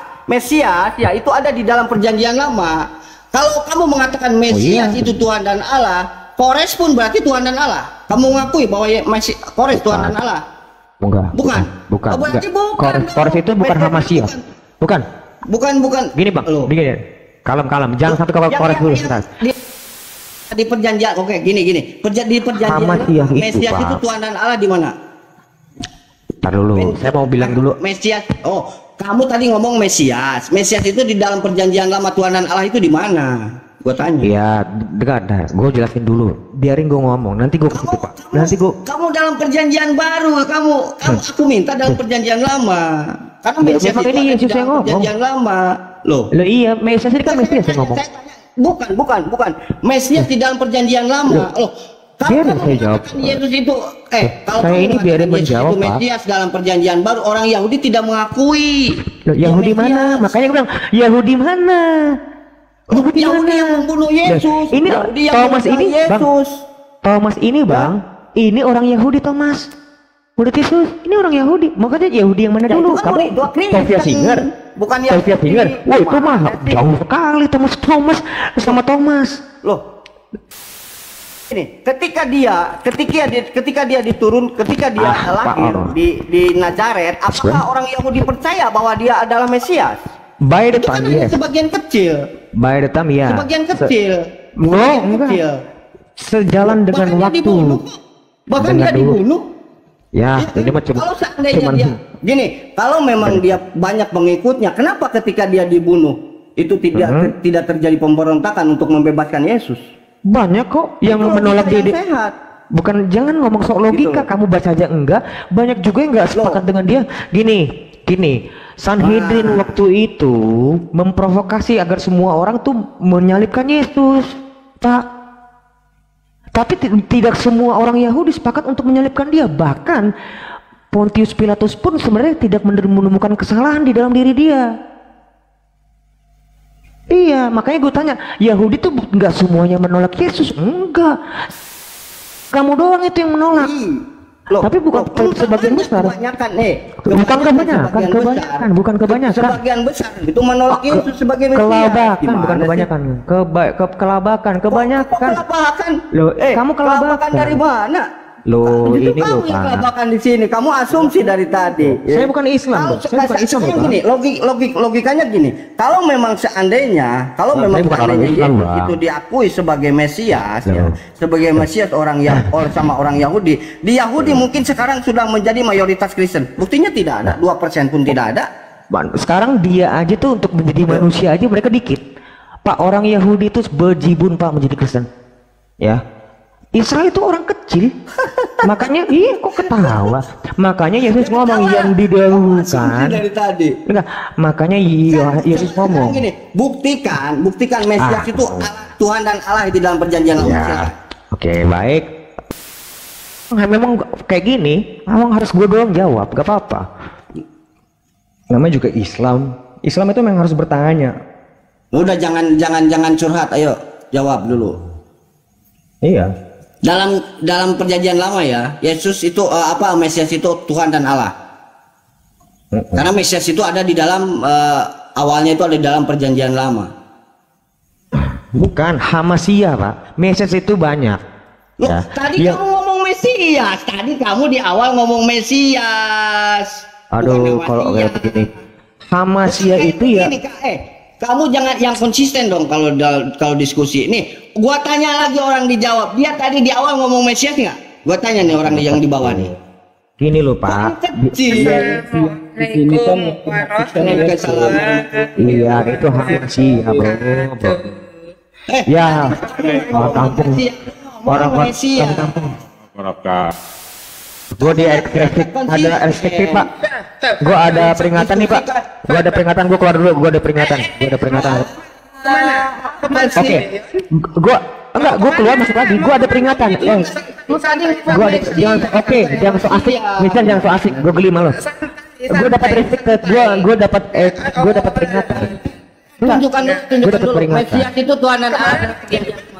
ya itu ada di dalam perjanjian lama. Kalau kamu mengatakan Mesias itu Tuhan dan Allah, Kores pun berarti Tuhan dan Allah. Kamu mengakui bahwa Kores Tuhan dan Allah? Bukan. Oh, berarti bukan. Kores itu bukan Hamasia. Bukan. Gini bang, begini. Kalem. Jangan sampai ke Kores dulu. Di perjanjian, oke, gini. Di perjanjian Mesias itu Tuhan dan Allah di mana? Ntar dulu, saya mau bilang dulu. Mesias. Oh, kamu tadi ngomong Mesias. Mesias itu di dalam perjanjian lama Tuhan dan Allah itu di mana? Gue tanya. Iya, dengar. Gue jelasin dulu. Biarin gue ngomong. Nanti gue ke situ, Pak. Kamu dalam perjanjian baru. Aku minta dalam perjanjian lama. Karena Mesias itu ini Yesus yang ngomong. Perjanjian lama. Loh iya, Mesias ini kan Mesias yang ngomong. Bukan. Mesias di dalam perjanjian lama. Loh, biarin saya jawab. Yesus itu kalau saya ini biarin Yesus menjawab, itu Mesias dalam perjanjian baru, orang Yahudi tidak mengakui. Loh, Yahudi mana? Makanya gue bilang Yahudi mana? Yahudi yang membunuh Yesus. Ini Thomas ini, Bang. Thomas ini, Bang. Ini orang Yahudi, Thomas. Murid Yesus, ini orang Yahudi. Makanya Yahudi yang mana dulu? Kamu Sofia Singer. Bukan Sofia Singer. Wah, itu mah jauh sekali Thomas sama Thomas. Loh. Ini, ketika dia diturun, ketika dia lahir di Nazaret, apakah orang Yahudi percaya bahwa dia adalah Mesias? By the time, yes. Sebagian kecil. By the time, ya. Sebagian kecil. Enggak. Sejalan dengan waktu. Bahkan dia dibunuh. Ya, ini mah cuma. Kalau seandainya dia, gini, kalau memang dia banyak pengikutnya, kenapa ketika dia dibunuh itu tidak terjadi pemberontakan untuk membebaskan Yesus? Banyak kok yang menolak dia. Bukan, jangan ngomong soal logika, kamu baca aja enggak. Banyak juga yang enggak sepakat dengan dia. Gini, Sanhedrin waktu itu memprovokasi agar semua orang tuh menyalibkan Yesus, Pak. Tapi tidak semua orang Yahudi sepakat untuk menyalibkan dia. Bahkan Pontius Pilatus pun sebenarnya tidak menemukan kesalahan di dalam diri dia. Iya, makanya gue tanya, Yahudi tuh nggak semuanya menolak Yesus. Enggak, kamu doang itu yang menolak. Tapi bukan sebagian besar. Bukan kebanyakan. Sebagian besar itu menolak Yesus sebagai Mesias. Bukan kebanyakan. Kebanyakan. Loh, kamu kelabakan dari mana? Loh, ini loh, Pak. Kelabakan di sini. Kamu asumsi dari tadi. Saya bukan Islam, saya bukan Islam, Pak. Gini, logikanya gini. Kalau memang seandainya Yesus itu diakui sebagai Mesias, sebagai Mesias sama orang Yahudi, di Yahudi mungkin sekarang sudah menjadi mayoritas Kristen. Buktinya tidak ada, 2% pun tidak ada. Sekarang dia aja tuh untuk menjadi manusia aja mereka dikit. Pak, orang Yahudi itu berjibun, Pak, menjadi Kristen. Ya. Israel itu orang kecil. Makanya kok ketawa. Makanya Yesus ngomong yang didahulukan dari tadi. Enggak, makanya Yesus ngomong gini, buktikan Mesias itu Allah, Tuhan dan Allah di dalam perjanjian lama. Oke, baik. Memang kayak gini, memang harus gue doang jawab, gak apa-apa. Namanya juga Islam itu memang harus bertanya. Udah jangan curhat, ayo jawab dulu. Iya. Dalam perjanjian lama ya, Yesus itu Mesias itu Tuhan dan Allah. Karena Mesias itu ada di dalam awalnya itu ada di dalam perjanjian lama. Bukan Hamasia, Pak. Mesias itu banyak. Loh, tadi kamu ngomong Mesias. Tadi kamu di awal ngomong Mesias. Aduh, kalau kayak begini. Hamasia itu ya. Kamu jangan yang konsisten dong kalau diskusi. Nih, gua tanya lagi orang dijawab. Dia tadi di awal ngomong Mesias nggak? Gua tanya nih orang yang di bawah nih. Gini loh, Pak. Ini kan iya, itu Hamasia, bro. Ya, orang kampung. Orang kampung. Gue di ada RSP, Pak. Gue ada peringatan nih, Pak. Gue ada peringatan, gue keluar dulu. Gue ada peringatan. Oke. Gue keluar masuk lagi. Gue ada peringatan. Jangan so asik. Misal jangan so asik. Gue geli malu. Gue dapat restricted. Gue dapat peringatan. Tunjukkan dulu. Mesias itu Tuhan dan Allah.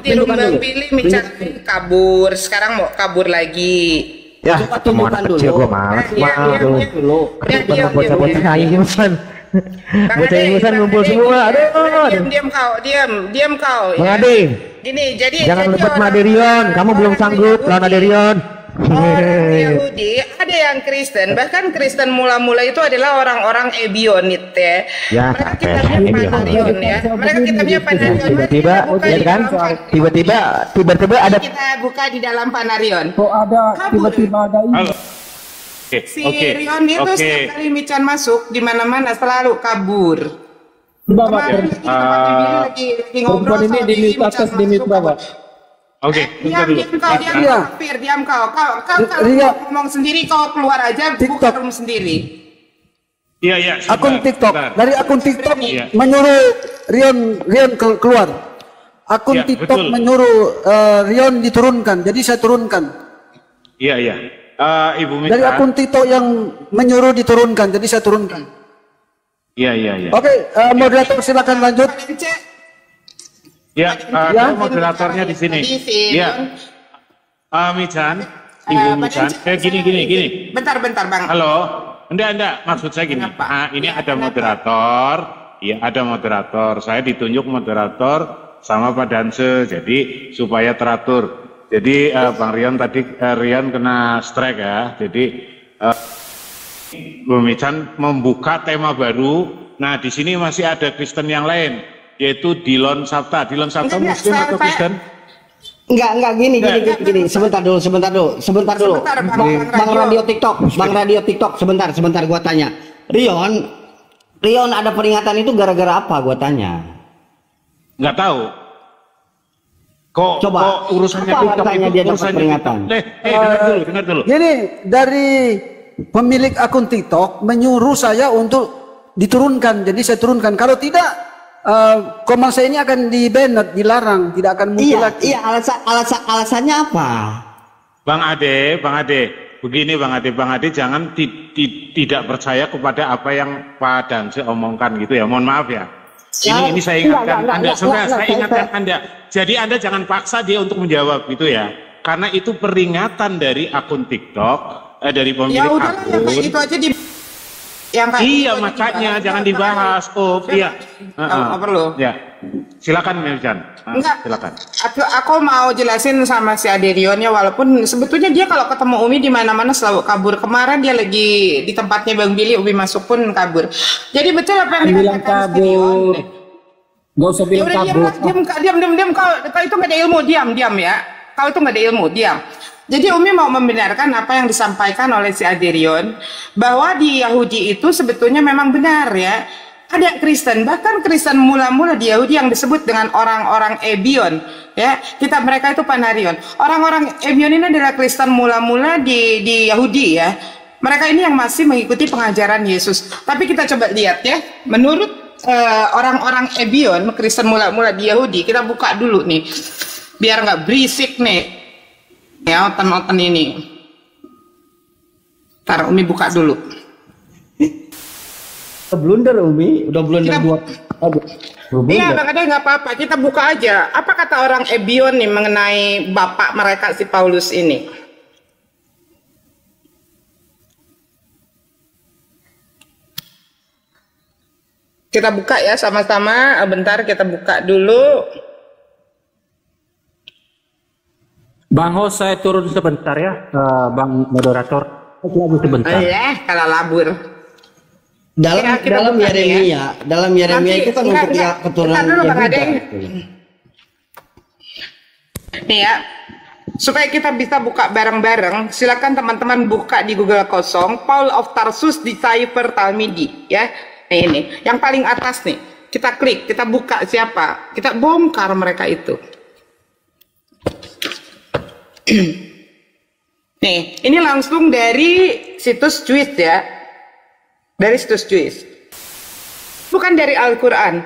Waktu Bang Billy mencari kabur, sekarang mau kabur lagi. Ya, Coba mau tunjukkan anak kecil dulu. gua males Diam, mah diam, tuh. diam. Kenapa bocah-bocah ingusan? Bang Bocah Ade, ingusan Bang ngumpul Ade, semua. gini, Aduh. diam kau, diam kau. Bang ya. Ade, Gini, jadi jangan jadi lebet orang- Maderion. Kamu belum orang sanggup Yahudi- lawan Maderion. Orang Yahudi, ada yang Kristen, bahkan Kristen mula-mula itu adalah orang-orang Ebionit ya. Ya, Mereka capek. kitabnya Panarion ya. Mereka kitabnya Panarion. Mari Tiba-tiba, kita buka ya di kan? dalam Tiba-tiba ada Kita buka di dalam Panarion. Kok ada Kabur. tiba-tiba ada ini? Halo. Oke, Si oke, Rion itu oke. setiap kali Mican masuk di mana-mana selalu kabur. Coba Pak, Kemarin lagi tempatnya Billy lagi ngobrol perempuan ini sama di Billy, mute atas, Mican di mute masuk, bawah. kabur. Oke, Diam, bentar dulu. diam kau, diam Iya. kau, Fir, diam kau. Kau Ria. kalau ngomong sendiri, kau keluar aja, buka room sendiri. Iya, iya. sebentar, Akun TikTok, sebentar. dari akun TikTok Iya. menyuruh Rion keluar. Akun Iya, TikTok betul. menyuruh Rion diturunkan, jadi saya turunkan. Iya, iya. Ibu Dari Mita. akun TikTok yang menyuruh diturunkan, jadi saya turunkan. Iya, iya, iya. Oke, moderator silakan lanjut. Ya, Ya. moderatornya di sini. Tadi si Iya. Rion. Michan, Ibu Michan. Gini. Bentar, Bang. Halo. Enggak. Maksud saya gini. Ini ada moderator. Iya, ada moderator. Saya ditunjuk moderator sama Pak Danse. Jadi supaya teratur. Jadi Bang Rion tadi Rion kena strike ya. Jadi Bu Michan membuka tema baru. Nah, di sini masih ada Kristen yang lain, yaitu Dilon Sabta. Dilon Sabta Enggak, Muslim atau Kristen? Enggak, gini. Sebentar dulu. Sebentar, Bang Radio TikTok, sebentar gua tanya. Rion ada peringatan itu gara-gara apa gua tanya? Nggak tahu. Kok urusannya apa TikTok katanya itu dia dapat urusannya peringatan? TikTok. Dengar dulu. Gini, dari pemilik akun TikTok menyuruh saya untuk diturunkan, jadi saya turunkan. Kalau tidak, komen saya ini akan di-banned, dilarang, tidak akan muncul lagi. Iya, alasannya apa? Bang Ade, begini Bang Ade jangan tidak percaya kepada apa yang Pak Danse omongkan gitu ya. Mohon maaf ya. Ini saya ingatkan Anda, saya ingatkan Anda. Jadi Anda jangan paksa dia untuk menjawab gitu ya. Karena itu peringatan dari akun TikTok, dari pemilik Ya udahlah, akun. yang kayak itu aja di yang kayak Iya, itu aja makanya dibahas. jangan dibahas. Oh, iya. Nggak perlu. Ya. Silakan Mirjan. Enggak. Silakan. Aku mau jelasin sama si Aderion ya, walaupun sebetulnya dia kalau ketemu Umi di mana-mana selalu kabur. Kemarin dia lagi di tempatnya Bang Billy, Umi masuk pun kabur. Jadi betul apa yang Bilang dikatakan si Rion. kabur. Gak usah Ya bilang udah kabur. diam, kau itu nggak ada ilmu, diam ya. Kau itu nggak ada ilmu, diam. Jadi Umi mau membenarkan apa yang disampaikan oleh si Aderion, bahwa di Yahudi itu sebetulnya memang benar ya. Ada Kristen, bahkan Kristen mula-mula di Yahudi yang disebut dengan orang-orang Ebion ya. Mereka itu Panarion. Orang-orang Ebion ini adalah Kristen mula-mula di Yahudi ya. Mereka ini yang masih mengikuti pengajaran Yesus. Tapi kita coba lihat ya, menurut orang-orang Ebion, Kristen mula-mula di Yahudi, kita buka dulu nih, biar nggak berisik nih, ya oten-oten ini. Ntar Umi buka dulu. Blunder Umi, udah blunder dua. Iya, Bang Ade nggak apa-apa, kita buka aja. Apa kata orang Ebion nih mengenai bapak mereka si Paulus ini? Kita buka ya sama-sama. Bentar kita buka dulu. Bang Host, saya turun sebentar ya, Bang Moderator. Lagi sebentar. Kalau labur. Dalam Yeremia itu kan untuk keturunan Yehuda. Nih ya, supaya kita bisa buka bareng-bareng, silakan teman-teman buka di Google kosong Paul of Tarsus Decipher Talmudi ya. Nah ini, yang paling atas nih, kita klik, kita buka siapa, kita bongkar mereka itu. Nih, ini langsung dari situs Jewish ya, dari situs Jewish, bukan dari Al-Quran,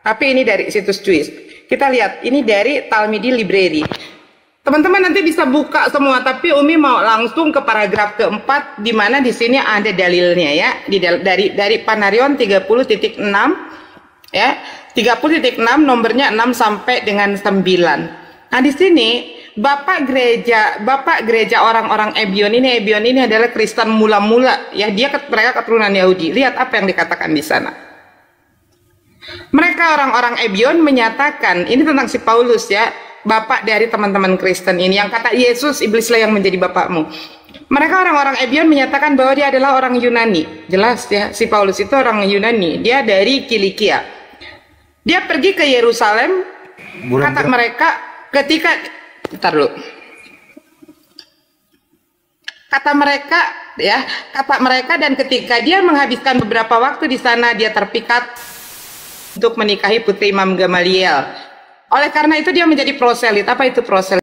tapi ini dari situs Jewish. Kita lihat, ini dari Talmudi Library. Teman-teman nanti bisa buka semua, tapi Umi mau langsung ke paragraf keempat, di mana di sini ada dalilnya ya, dari Panarion 30.6 ya, 30.6 nomornya 6 sampai dengan 9. Nah di sini bapak gereja orang-orang Ebion ini adalah Kristen mula-mula, ya mereka keturunan Yahudi. Lihat apa yang dikatakan di sana. Mereka orang-orang Ebion menyatakan, ini tentang si Paulus ya, bapak dari teman-teman Kristen ini yang kata Yesus iblislah yang menjadi bapakmu. Mereka orang-orang Ebion menyatakan bahwa dia adalah orang Yunani. Jelas ya, si Paulus itu orang Yunani. Dia dari Kilikia. Dia pergi ke Yerusalem. Kata mereka ketika kata mereka dan ketika dia menghabiskan beberapa waktu di sana, dia terpikat untuk menikahi putri Imam Gamaliel. Oleh karena itu dia menjadi proselit. Apa itu proselit?